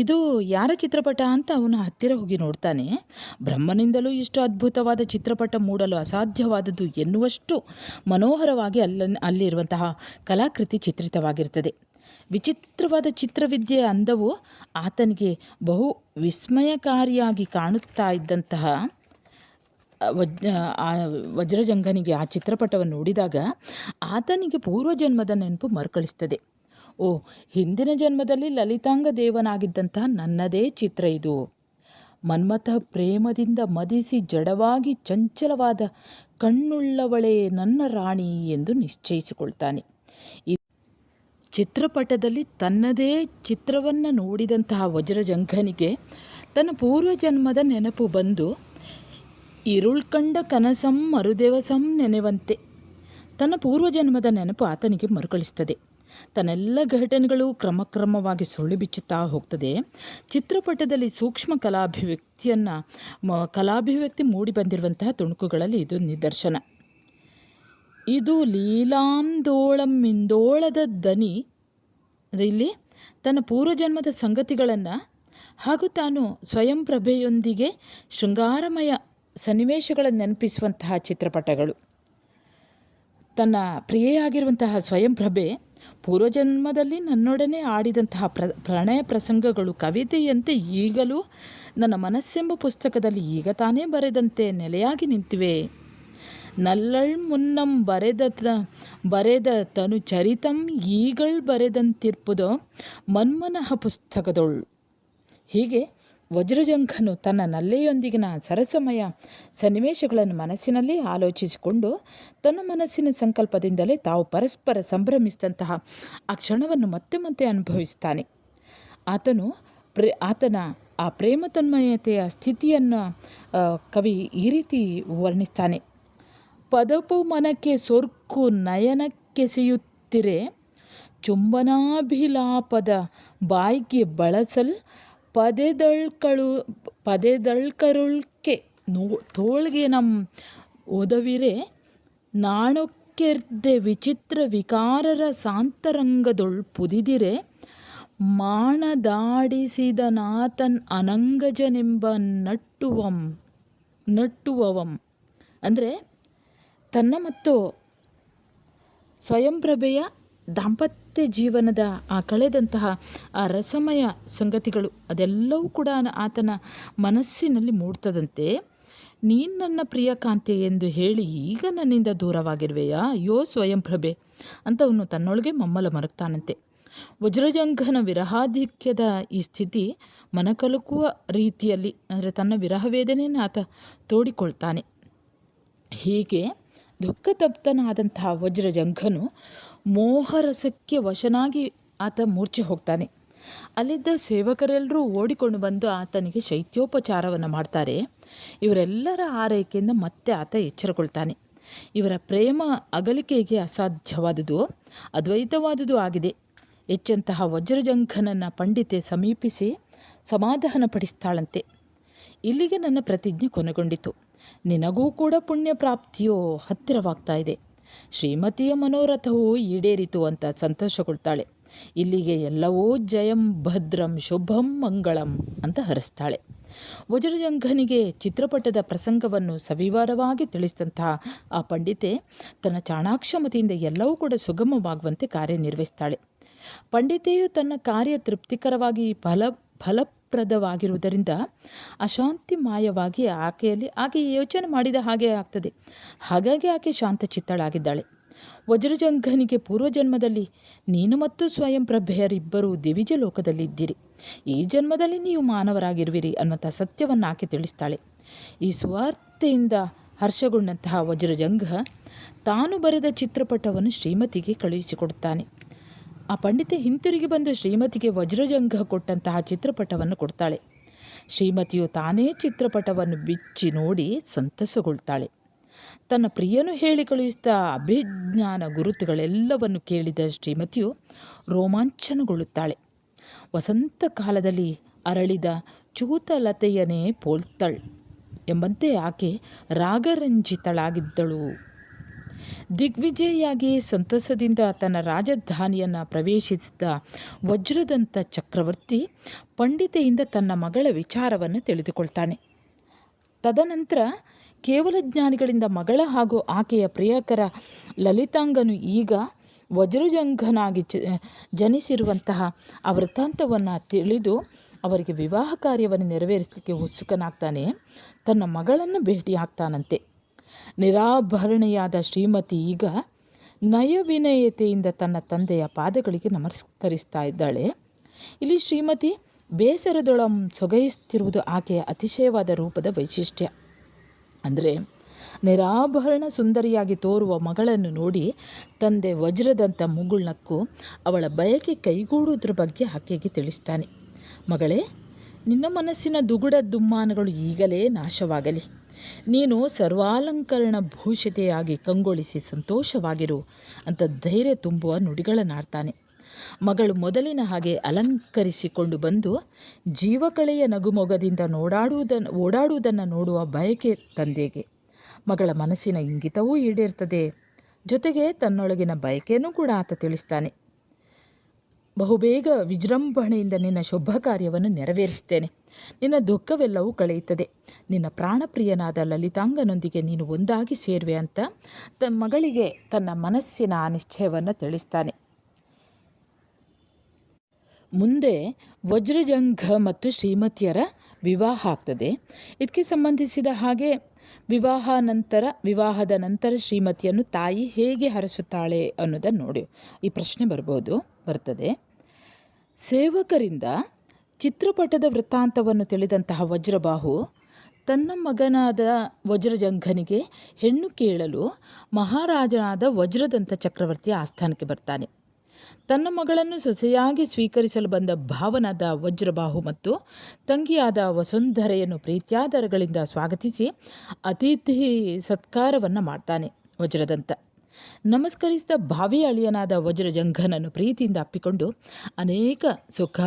ಇದು ಯಾರ ಚಿತ್ರಪಟ ಅಂತ ಅವನು ಹತ್ತಿರ ಹೋಗಿ ನೋಡ್ತಾನೆ. ಬ್ರಹ್ಮನಿಂದಲೂ ಇಷ್ಟು ಅದ್ಭುತವಾದ ಚಿತ್ರಪಟ ಮೂಡಲು ಅಸಾಧ್ಯವಾದದ್ದು ಎನ್ನುವಷ್ಟು ಮನೋಹರವಾಗಿ ಅಲ್ಲಿರುವಂತಹ ಕಲಾಕೃತಿ ಚಿತ್ರಿತವಾಗಿರ್ತದೆ. ವಿಚಿತ್ರವಾದ ಚಿತ್ರವಿದ್ಯೆಯ ಅಂದವು ಆತನಿಗೆ ಬಹು ವಿಸ್ಮಯಕಾರಿಯಾಗಿ ಕಾಣುತ್ತಾ ಇದ್ದಂತಹ ವಜ್ರಜಂಘನಿಗೆ ಆ ಚಿತ್ರಪಟವನ್ನು ನೋಡಿದಾಗ ಆತನಿಗೆ ಪೂರ್ವಜನ್ಮದ ನೆನಪು ಮರುಕಳಿಸ್ತದೆ. ಓ, ಹಿಂದಿನ ಜನ್ಮದಲ್ಲಿ ಲಲಿತಾಂಗ ದೇವನಾಗಿದ್ದಂತಹ ನನ್ನದೇ ಚಿತ್ರ ಇದು. ಮನ್ಮಥ ಪ್ರೇಮದಿಂದ ಮದಿಸಿ ಜಡವಾಗಿ ಚಂಚಲವಾದ ಕಣ್ಣುಳ್ಳವಳೇ ನನ್ನ ರಾಣಿ ಎಂದು ನಿಶ್ಚಯಿಸಿಕೊಳ್ತಾನೆ. ಈ ಚಿತ್ರಪಟದಲ್ಲಿ ತನ್ನದೇ ಚಿತ್ರವನ್ನು ನೋಡಿದಂತಹ ವಜ್ರಜಂಘನಿಗೆ ತನ್ನ ಪೂರ್ವಜನ್ಮದ ನೆನಪು ಬಂದು ಇರುಳ್ಕಂಡ ಕನಸಂ ಮರುದಿವಸಂ ನೆನೆವಂತೆ ತನ್ನ ಪೂರ್ವಜನ್ಮದ ನೆನಪು ಆತನಿಗೆ ಮರುಕಳಿಸ್ತದೆ. ತನ್ನೆಲ್ಲ ಘಟನೆಗಳು ಕ್ರಮಕ್ರಮವಾಗಿ ಸುಳ್ಳು ಬಿಚ್ಚುತ್ತಾ ಹೋಗ್ತದೆ. ಚಿತ್ರಪಟದಲ್ಲಿ ಸೂಕ್ಷ್ಮ ಕಲಾಭಿವ್ಯಕ್ತಿ ಮೂಡಿ ಬಂದಿರುವಂತಹ ತುಣುಕುಗಳಲ್ಲಿ ಇದು ನಿದರ್ಶನ. ಇದು ಲೀಲಾಂದೋಳಮ್ಮಿಂದೋಳದ ದನಿ ಇಲ್ಲಿ ತನ್ನ ಪೂರ್ವಜನ್ಮದ ಸಂಗತಿಗಳನ್ನು ಹಾಗೂ ತಾನು ಸ್ವಯಂ ಪ್ರಭೆಯೊಂದಿಗೆ ಶೃಂಗಾರಮಯ ಸನ್ನಿವೇಶಗಳನ್ನು ನೆನಪಿಸುವಂತಹ ಚಿತ್ರಪಟಗಳು. ತನ್ನ ಪ್ರಿಯೆಯಾಗಿರುವಂತಹ ಸ್ವಯಂ ಪ್ರಭೆ ಪೂರ್ವಜನ್ಮದಲ್ಲಿ ನನ್ನೊಡನೆ ಆಡಿದಂತಹ ಪ್ರಣಯ ಪ್ರಸಂಗಗಳು ಕವಿತೆಯಂತೆ ಈಗಲೂ ನನ್ನ ಮನಸ್ಸೆಂಬ ಪುಸ್ತಕದಲ್ಲಿ ಈಗ ತಾನೇ ಬರೆದಂತೆ ನೆಲೆಯಾಗಿ ನಿಂತಿವೆ. ನಲ್ಲಳ್ ಮುನ್ನಂ ಬರೆದ ತನು ಚರಿತಂ ಈಗಳ್ ಬರೆದಂತಿರ್ಪುದೋ ಮನ್ಮನಃ ಪುಸ್ತಕದೊಳ್. ಹೀಗೆ ವಜ್ರಜಂಘನು ತನ್ನ ನಲ್ಲೆಯೊಂದಿಗಿನ ಸರಸಮಯ ಸನ್ನಿವೇಶಗಳನ್ನು ಮನಸ್ಸಿನಲ್ಲಿ ಆಲೋಚಿಸಿಕೊಂಡು ತನ್ನ ಮನಸ್ಸಿನ ಸಂಕಲ್ಪದಿಂದಲೇ ತಾವು ಪರಸ್ಪರ ಸಂಭ್ರಮಿಸಿದಂತಹ ಆ ಕ್ಷಣವನ್ನು ಮತ್ತೆ ಮತ್ತೆ ಅನುಭವಿಸ್ತಾನೆ. ಆತನ ಆ ಪ್ರೇಮ ತನ್ಮಯತೆಯ ಸ್ಥಿತಿಯನ್ನು ಕವಿ ಈ ರೀತಿ ವರ್ಣಿಸ್ತಾನೆ. ಪದಪು ಮನಕ್ಕೆ ಸೊರ್ಕು ನಯನಕ್ಕೆಸೆಯುತ್ತಿರೆ ಚುಂಬನಾಭಿಲಾಪದ ಬಾಯ್ಗೆ ಬಳಸಲ್ ಪದೆದಳ್ಕರುಳ್ಕೆ ತೋಳ್ಗೆ ಒದವಿರೆ ನಾಣೊಕ್ಕೆರ್ದೆ ವಿಚಿತ್ರ ವಿಕಾರರ ಸಾಂತರಂಗದೊಳ್ ಪುದಿದಿರೆ ಮಾಣದಾಡಿಸಿದನಾತನ್ ಅನಂಗಜನೆಂಬ ನಟ್ಟುವವಂ. ಅಂದರೆ ತನ್ನ ಮತ್ತು ಸ್ವಯಂಪ್ರಭೆಯ ದಾಂಪತ್ಯ ಜೀವನದ ಆ ಕಳೆದಂತಹ ಆ ರಸಮಯ ಸಂಗತಿಗಳು ಅದೆಲ್ಲವೂ ಕೂಡ ಆತನ ಮನಸ್ಸಿನಲ್ಲಿ ಮೂಡ್ತದಂತೆ. ನೀನು ನನ್ನ ಪ್ರಿಯಕಾಂತೆ ಎಂದು ಹೇಳಿ ಈಗ ನನ್ನಿಂದ ದೂರವಾಗಿರುವೆಯಾ, ಅಯ್ಯೋ ಸ್ವಯಂಪ್ರಭೆ ಅಂತ ಅವನು ತನ್ನೊಳಗೆ ಮಮ್ಮಲ ಮರಗ್ತಾನಂತೆ. ವಜ್ರಜಂಘನ ವಿರಹಾಧಿಕ್ಯದ ಈ ಸ್ಥಿತಿ ಮನಕಲುಕುವ ರೀತಿಯಲ್ಲಿ ಅಂದರೆ ತನ್ನ ವಿರಹವೇದನೆಯನ್ನು ಆತ ತೋಡಿಕೊಳ್ತಾನೆ. ಹೀಗೆ ದುಃಖತಪ್ತನಾದಂತಹ ವಜ್ರಜಂಘನು ಮೋಹರಸಕ್ಕೆ ವಶನಾಗಿ ಆತ ಮೂರ್ಛೆ ಹೋಗ್ತಾನೆ. ಅಲ್ಲಿದ್ದ ಸೇವಕರೆಲ್ಲರೂ ಓಡಿಕೊಂಡು ಬಂದು ಆತನಿಗೆ ಶೈತ್ಯೋಪಚಾರವನ್ನು ಮಾಡ್ತಾರೆ. ಇವರೆಲ್ಲರ ಆರೈಕೆಯಿಂದ ಮತ್ತೆ ಆತ ಎಚ್ಚರಗೊಳ್ತಾನೆ. ಇವರ ಪ್ರೇಮ ಅಗಲಿಕೆಗೆ ಅಸಾಧ್ಯವಾದುದು ಅದ್ವೈತವಾದುದು ಆಗಿದೆ. ಎಚ್ಚಂತಹ ವಜ್ರಜಂಘನನ್ನು ಪಂಡಿತೆ ಸಮೀಪಿಸಿ ಸಮಾಧಾನ ಪಡಿಸ್ತಾಳಂತೆ. ಇಲ್ಲಿಗೆ ನನ್ನ ಪ್ರತಿಜ್ಞೆ ಕೊನೆಗೊಂಡಿತು. ನಿನಗೂ ಕೂಡ ಪುಣ್ಯ ಪ್ರಾಪ್ತಿಯೋ ಹತ್ತಿರವಾಗ್ತಾ ಇದೆ. ಶ್ರೀಮತಿಯ ಮನೋರಥವು ಈಡೇರಿತು ಅಂತ ಸಂತೋಷಗೊಳ್ತಾಳೆ. ಇಲ್ಲಿಗೆ ಎಲ್ಲವೂ ಜಯಂ ಭದ್ರಂ ಶುಭಂ ಮಂಗಳಂ ಅಂತ ಹರಿಸ್ತಾಳೆ. ವಜ್ರಜಂಘನಿಗೆ ಚಿತ್ರಪಟದ ಪ್ರಸಂಗವನ್ನು ಸವಿವರವಾಗಿ ತಿಳಿಸಿದಂತಹ ಆ ಪಂಡಿತೆ ತನ್ನ ಚಾಣಾಕ್ಷಮತೆಯಿಂದ ಎಲ್ಲವೂ ಕೂಡ ಸುಗಮವಾಗುವಂತೆ ಕಾರ್ಯನಿರ್ವಹಿಸ್ತಾಳೆ. ಪಂಡಿತೆಯು ತನ್ನ ಕಾರ್ಯ ತೃಪ್ತಿಕರವಾಗಿ ಫಲಪ್ರದವಾಗಿರುವುದರಿಂದ ಅಶಾಂತಿ ಮಾಯವಾಗಿ ಆಕೆ ಯೋಚನೆ ಮಾಡಿದ ಹಾಗೆ ಆಗ್ತದೆ. ಹಾಗಾಗಿ ಆಕೆ ಶಾಂತಚಿತ್ತಳಾಗಿದ್ದಾಳೆ. ವಜ್ರಜಂಘನಿಗೆ ಪೂರ್ವಜನ್ಮದಲ್ಲಿ ನೀನು ಮತ್ತು ಸ್ವಯಂ ಪ್ರಭೆಯರಿಬ್ಬರೂ ದಿವಿಜ ಲೋಕದಲ್ಲಿದ್ದೀರಿ. ಈ ಜನ್ಮದಲ್ಲಿ ನೀವು ಮಾನವರಾಗಿರುವಿರಿ ಅನ್ನುವಂಥ ಸತ್ಯವನ್ನು ಆಕೆ ತಿಳಿಸ್ತಾಳೆ. ಈ ಸುವಾರ್ತೆಯಿಂದ ಹರ್ಷಗೊಂಡಂತಹ ವಜ್ರಜಂಘ ತಾನು ಬರೆದ ಚಿತ್ರಪಟವನ್ನು ಶ್ರೀಮತಿಗೆ ಕಳುಹಿಸಿಕೊಡುತ್ತಾನೆ. ಆ ಪಂಡಿತೆ ಹಿಂತಿರುಗಿ ಬಂದು ಶ್ರೀಮತಿಗೆ ವಜ್ರಜಂಘ ಕೊಟ್ಟಂತಹ ಚಿತ್ರಪಟವನ್ನು ಕೊಡ್ತಾಳೆ. ಶ್ರೀಮತಿಯು ತಾನೇ ಚಿತ್ರಪಟವನ್ನು ಬಿಚ್ಚಿ ನೋಡಿ ಸಂತಸಗೊಳ್ತಾಳೆ. ತನ್ನ ಪ್ರಿಯನು ಹೇಳಿ ಕಳುಹಿಸಿದ ಅಭಿಜ್ಞಾನ ಗುರುತುಗಳೆಲ್ಲವನ್ನು ಕೇಳಿದ ಶ್ರೀಮತಿಯು ರೋಮಾಂಚನಗೊಳ್ಳುತ್ತಾಳೆ. ವಸಂತ ಕಾಲದಲ್ಲಿ ಅರಳಿದ ಚೂತಲತೆಯನೇ ಪೋಲ್ತಳ್ ಎಂಬಂತೆ ಆಕೆ ರಾಗರಂಜಿತಳಾಗಿದ್ದಳು. ದಿಗ್ವಿಜಯಿಯಾಗಿ ಸಂತಸದಿಂದ ತನ್ನ ರಾಜಧಾನಿಯನ್ನು ಪ್ರವೇಶಿಸಿದ ವಜ್ರದಂತ ಚಕ್ರವರ್ತಿ ಪಂಡಿತೆಯಿಂದ ತನ್ನ ಮಗಳ ವಿಚಾರವನ್ನು ತಿಳಿದುಕೊಳ್ತಾನೆ. ತದನಂತರ ಕೇವಲ ಜ್ಞಾನಿಗಳಿಂದ ಮಗಳ ಹಾಗೂ ಆಕೆಯ ಪ್ರಿಯಕರ ಲಲಿತಾಂಗನು ಈಗ ವಜ್ರಜಂಘನಾಗಿ ಜನಿಸಿರುವಂತಹ ಆ ವೃತ್ತಾಂತವನ್ನು ತಿಳಿದು ಅವರಿಗೆ ವಿವಾಹ ಕಾರ್ಯವನ್ನು ನೆರವೇರಿಸಲಿಕ್ಕೆ ಉತ್ಸುಕನಾಗ್ತಾನೆ. ತನ್ನ ಮಗಳನ್ನು ಭೇಟಿಯಾಗ್ತಾನಂತೆ. ನಿರಾಭರಣೆಯಾದ ಶ್ರೀಮತಿ ಈಗ ನಯವಿನಯತೆಯಿಂದ ತನ್ನ ತಂದೆಯ ಪಾದಗಳಿಗೆ ನಮಸ್ಕರಿಸ್ತಾ ಇದ್ದಾಳೆ. ಇಲ್ಲಿ ಶ್ರೀಮತಿ ಬೇಸರದೊಳಂ ಸೊಗೈಸುತ್ತಿರುವುದು ಆಕೆಯ ಅತಿಶಯವಾದ ರೂಪದ ವೈಶಿಷ್ಟ್ಯ. ಅಂದರೆ ನಿರಾಭರಣ ಸುಂದರಿಯಾಗಿ ತೋರುವ ಮಗಳನ್ನು ನೋಡಿ ತಂದೆ ವಜ್ರದಂತ ಮುಗುಳ್ನಕ್ಕು ಅವಳ ಬಯಕೆ ಕೈಗೂಡುವುದ್ರ ಬಗ್ಗೆ ಆಕೆಗೆ ತಿಳಿಸ್ತಾನೆ. ಮಗಳೇ, ನಿನ್ನ ಮನಸ್ಸಿನ ದುಗುಡ ದುಮ್ಮಾನಗಳು ಈಗಲೇ ನಾಶವಾಗಲಿ. ನೀನು ಸರ್ವಾಲಂಕರಣ ಭೂಷಿತೆಯಾಗಿ ಕಂಗೊಳಿಸಿ ಸಂತೋಷವಾಗಿರು ಅಂತ ಧೈರ್ಯ ತುಂಬುವ ನುಡಿಗಳನ್ನಾಡ್ತಾನೆ. ಮಗಳು ಮೊದಲಿನ ಹಾಗೆ ಅಲಂಕರಿಸಿಕೊಂಡು ಬಂದು ಜೀವಕಳೆಯ ನಗುಮೊಗದಿಂದ ಓಡಾಡುವುದನ್ನು ನೋಡುವ ಬಯಕೆ ತಂದೆಗೆ. ಮಗಳ ಮನಸ್ಸಿನ ಇಂಗಿತವೂ ಈಡೇರ್ತದೆ. ಜೊತೆಗೆ ತನ್ನೊಳಗಿನ ಬಯಕೆಯನ್ನು ಕೂಡ ಆತ ತಿಳಿಸ್ತಾನೆ. ಬಹುಬೇಗ ವಿಜೃಂಭಣೆಯಿಂದ ನಿನ್ನ ಶುಭ ಕಾರ್ಯವನ್ನು ನೆರವೇರಿಸ್ತೇನೆ. ನಿನ್ನ ದುಃಖವೆಲ್ಲವೂ ಕಳೆಯುತ್ತದೆ. ನಿನ್ನ ಪ್ರಾಣಪ್ರಿಯನಾದ ಲಲಿತಾಂಗನೊಂದಿಗೆ ನೀನು ಒಂದಾಗಿ ಸೇರುವೆ ಅಂತ ಮಗಳಿಗೆ ತನ್ನ ಮನಸ್ಸಿನ ಆ ನಿಶ್ಚಯವನ್ನು ತಿಳಿಸ್ತಾನೆ. ಮುಂದೆ ವಜ್ರಜಂಘ ಮತ್ತು ಶ್ರೀಮತಿಯರ ವಿವಾಹ ಆಗ್ತದೆ. ಇದಕ್ಕೆ ಸಂಬಂಧಿಸಿದ ಹಾಗೆ ವಿವಾಹದ ನಂತರ ಶ್ರೀಮತಿಯನ್ನು ತಾಯಿ ಹೇಗೆ ಹರಸುತ್ತಾಳೆ ಅನ್ನೋದನ್ನು ನೋಡಿ ಈ ಪ್ರಶ್ನೆ ಬರ್ತದೆ. ಸೇವಕರಿಂದ ಚಿತ್ರಪಟದ ವೃತ್ತಾಂತವನ್ನು ತಿಳಿದಂತಹ ವಜ್ರಬಾಹು ತನ್ನ ಮಗನಾದ ವಜ್ರಜಂಘನಿಗೆ ಹೆಣ್ಣು ಕೇಳಲು ಮಹಾರಾಜನಾದ ವಜ್ರದಂತ ಚಕ್ರವರ್ತಿಯ ಆಸ್ಥಾನಕ್ಕೆ ಬರ್ತಾನೆ. ತನ್ನ ಮಗಳನ್ನು ಸೊಸೆಯಾಗಿ ಸ್ವೀಕರಿಸಲು ಬಂದ ಭಾವನಾದ ವಜ್ರಬಾಹು ಮತ್ತು ತಂಗಿಯಾದ ವಸುಂಧರೆಯನ್ನು ಪ್ರೀತ್ಯಾದರಗಳಿಂದ ಸ್ವಾಗತಿಸಿ ಅತಿಥಿ ಸತ್ಕಾರವನ್ನು ಮಾಡ್ತಾನೆ. ವಜ್ರದಂತ ನಮಸ್ಕರಿಸಿದ ಭಾವಿ ಅಳಿಯನಾದ ವಜ್ರಜಂಘನನ್ನು ಪ್ರೀತಿಯಿಂದ ಅಪ್ಪಿಕೊಂಡು ಅನೇಕ ಸುಖ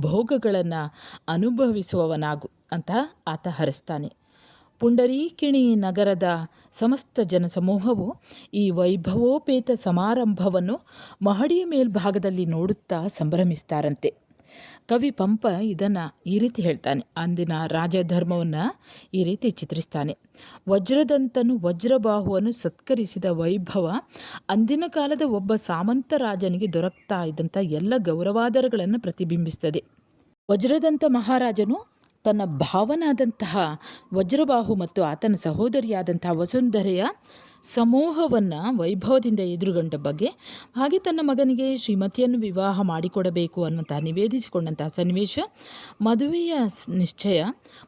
ಭೋಗಗಳನ್ನು ಅನುಭವಿಸುವವನಾಗು ಅಂತ ಆತ ಹರಿಸ್ತಾನೆ. ಪುಂಡರೀಕಿಣಿ ನಗರದ ಸಮಸ್ತ ಜನಸಮೂಹವು ಈ ವೈಭವೋಪೇತ ಸಮಾರಂಭವನ್ನು ಮಹಡಿಯ ಮೇಲ್ಭಾಗದಲ್ಲಿ ನೋಡುತ್ತಾ ಸಂಭ್ರಮಿಸ್ತಾರಂತೆ. ಕವಿ ಪಂಪ ಇದನ್ನು ಈ ರೀತಿ ಹೇಳ್ತಾನೆ. ಅಂದಿನ ರಾಜಧರ್ಮವನ್ನು ಈ ರೀತಿ ಚಿತ್ರಿಸ್ತಾನೆ. ವಜ್ರದಂತನು ವಜ್ರಬಾಹುವನ್ನು ಸತ್ಕರಿಸಿದ ವೈಭವ ಅಂದಿನ ಕಾಲದ ಒಬ್ಬ ಸಾಮಂತ ರಾಜನಿಗೆ ದೊರಕ್ತಾ ಇದ್ದಂಥ ಎಲ್ಲ ಗೌರವಾದರಗಳನ್ನು ಪ್ರತಿಬಿಂಬಿಸ್ತದೆ. ವಜ್ರದಂತ ಮಹಾರಾಜನು ತನ್ನ ಭಾವನಾದಂತಹ ವಜ್ರಬಾಹು ಮತ್ತು ಆತನ ಸಹೋದರಿಯಾದಂತಹ ವಸುಂಧರೆಯ ಸಮೂಹವನ್ನು ವೈಭವದಿಂದ ಎದುರುಗೊಂಡ ಬಗ್ಗೆ, ಹಾಗೆ ತನ್ನ ಮಗನಿಗೆ ಶ್ರೀಮತಿಯನ್ನು ವಿವಾಹ ಮಾಡಿಕೊಡಬೇಕು ಅನ್ನುವಂತಹ ನಿವೇದಿಸಿಕೊಂಡಂತಹ ಸನ್ನಿವೇಶ, ಮದುವೆಯ ನಿಶ್ಚಯ,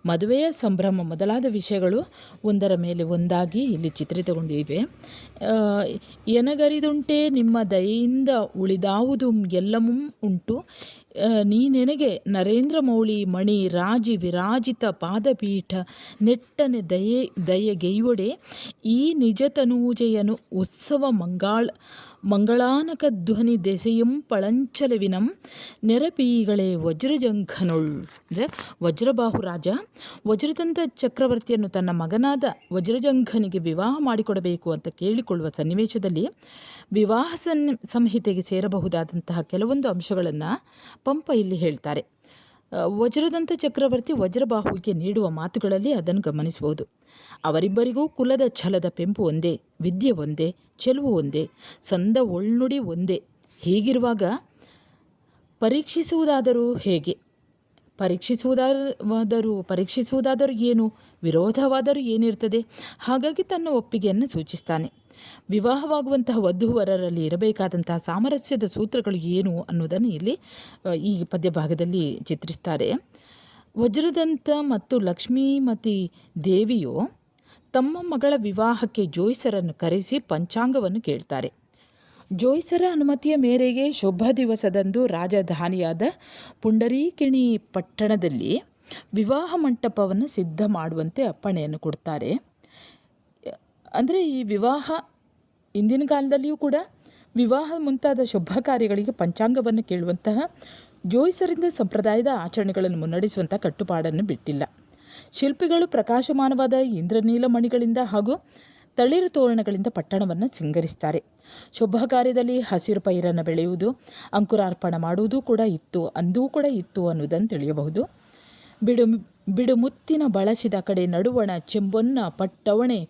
ಮದುವೆಯ ಸಂಭ್ರಮ ಮೊದಲಾದ ವಿಷಯಗಳು ಒಂದರ ಮೇಲೆ ಒಂದಾಗಿ ಇಲ್ಲಿ ಚಿತ್ರಿತಗೊಂಡಿವೆ. ಎನಗರಿದುಂಟೆ ನಿಮ್ಮ ದಯೆಯಿಂದ ಉಳಿದಾವುದು ಎಲ್ಲಮೂ ಉಂಟು, ನೀನೆನಗೆ ನರೇಂದ್ರ ಮೌಳಿ ಮಣಿ ರಾಜಿ ವಿರಾಜಿತ ಪಾದಪೀಠ ನೆಟ್ಟನೆ ದಯೆಗೈವೊಡೆ ಈ ನಿಜತನೂಜೆಯನು ಉತ್ಸವ ಮಂಗಳಾನಕ ಧ್ವನಿ ದೆಸೆಯಂ ಪಳಂಚಲವಿನಂ ನೆರಪೀಗಳೇ ವಜ್ರಜಂಘನೊಳ್. ಅಂದರೆ ವಜ್ರಬಾಹು ರಾಜ ವಜ್ರದಂತ ಚಕ್ರವರ್ತಿಯನ್ನು ತನ್ನ ಮಗನಾದ ವಜ್ರಜಂಘನಿಗೆ ವಿವಾಹ ಮಾಡಿಕೊಡಬೇಕು ಅಂತ ಕೇಳಿಕೊಳ್ಳುವ ಸನ್ನಿವೇಶದಲ್ಲಿ ವಿವಾಹ ಸಂಹಿತೆಗೆ ಸೇರಬಹುದಾದಂತಹ ಕೆಲವೊಂದು ಅಂಶಗಳನ್ನು ಪಂಪ ಇಲ್ಲಿ ಹೇಳ್ತಾರೆ. ವಜ್ರದಂತ ಚಕ್ರವರ್ತಿ ವಜ್ರಬಾಹುವಿಗೆ ನೀಡುವ ಮಾತುಗಳಲ್ಲಿ ಅದನ್ನು ಗಮನಿಸಬಹುದು. ಅವರಿಬ್ಬರಿಗೂ ಕುಲದ ಛಲದ ಪೆಂಪು ಒಂದೇ, ವಿದ್ಯೆ ಒಂದೇ, ಚೆಲುವು ಒಂದೇ, ಸಂದ ಒಳ್ನುಡಿ ಒಂದೇ. ಹೀಗಿರುವಾಗ ಪರೀಕ್ಷಿಸುವುದಾದರೂ ಹೇಗೆ? ಪರೀಕ್ಷಿಸುವುದಾದರೂ ಏನು? ವಿರೋಧವಾದರೂ ಏನಿರ್ತದೆ? ಹಾಗಾಗಿ ತನ್ನ ಒಪ್ಪಿಗೆಯನ್ನು ಸೂಚಿಸ್ತಾನೆ. ವಿವಾಹವಾಗುವಂತಹ ವಧುವರರಲ್ಲಿ ಇರಬೇಕಾದಂತಹ ಸಾಮರಸ್ಯದ ಸೂತ್ರಗಳು ಏನು ಅನ್ನೋದನ್ನು ಇಲ್ಲಿ ಈ ಪದ್ಯಭಾಗದಲ್ಲಿ ಚಿತ್ರಿಸ್ತಾರೆ. ವಜ್ರದಂತ ಮತ್ತು ಲಕ್ಷ್ಮೀಮತಿ ದೇವಿಯು ತಮ್ಮ ಮಗಳ ವಿವಾಹಕ್ಕೆ ಜೋಯಿಸರನ್ನು ಕರೆಸಿ ಪಂಚಾಂಗವನ್ನು ಕೇಳ್ತಾರೆ. ಜೋಯಿಸರ ಅನುಮತಿಯ ಮೇರೆಗೆ ಶುಭ ದಿವಸದಂದು ರಾಜಧಾನಿಯಾದ ಪುಂಡರೀಕಿಣಿ ಪಟ್ಟಣದಲ್ಲಿ ವಿವಾಹ ಮಂಟಪವನ್ನು ಸಿದ್ಧ ಮಾಡುವಂತೆ ಅಪ್ಪಣೆಯನ್ನು ಕೊಡ್ತಾರೆ. ಅಂದರೆ ಈ ವಿವಾಹ ಇಂದಿನ ಕಾಲದಲ್ಲಿಯೂ ಕೂಡ ವಿವಾಹ ಮುಂತಾದ ಶುಭ ಕಾರ್ಯಗಳಿಗೆ ಪಂಚಾಂಗವನ್ನು ಕೇಳುವಂತಹ ಜೋಯಿಸರಿಂದ ಸಂಪ್ರದಾಯದ ಆಚರಣೆಗಳನ್ನು ಮುನ್ನಡೆಸುವಂಥ ಕಟ್ಟುಪಾಡನ್ನು ಬಿಟ್ಟಿಲ್ಲ. ಶಿಲ್ಪಿಗಳು ಪ್ರಕಾಶಮಾನವಾದ ಇಂದ್ರನೀಲ ಮಣಿಗಳಿಂದ ಹಾಗೂ ತಳಿರು ತೋರಣಗಳಿಂದ ಪಟ್ಟಣವನ್ನು ಸಿಂಗರಿಸ್ತಾರೆ. ಶುಭ ಕಾರ್ಯದಲ್ಲಿ ಹಸಿರು ಪೈರನ್ನು ಬೆಳೆಯುವುದು, ಅಂಕುರಾರ್ಪಣ ಮಾಡುವುದು ಕೂಡ ಇತ್ತು, ಅಂದೂ ಕೂಡ ಇತ್ತು ಅನ್ನುವುದನ್ನು ತಿಳಿಯಬಹುದು. ಬಿಡುಮುತ್ತಿನ ಬಳಸಿದ ಕಡೆ ನಡುವಣ ಚೆಂಬೊನ್ನ ಪಟ್ಟವಣೆ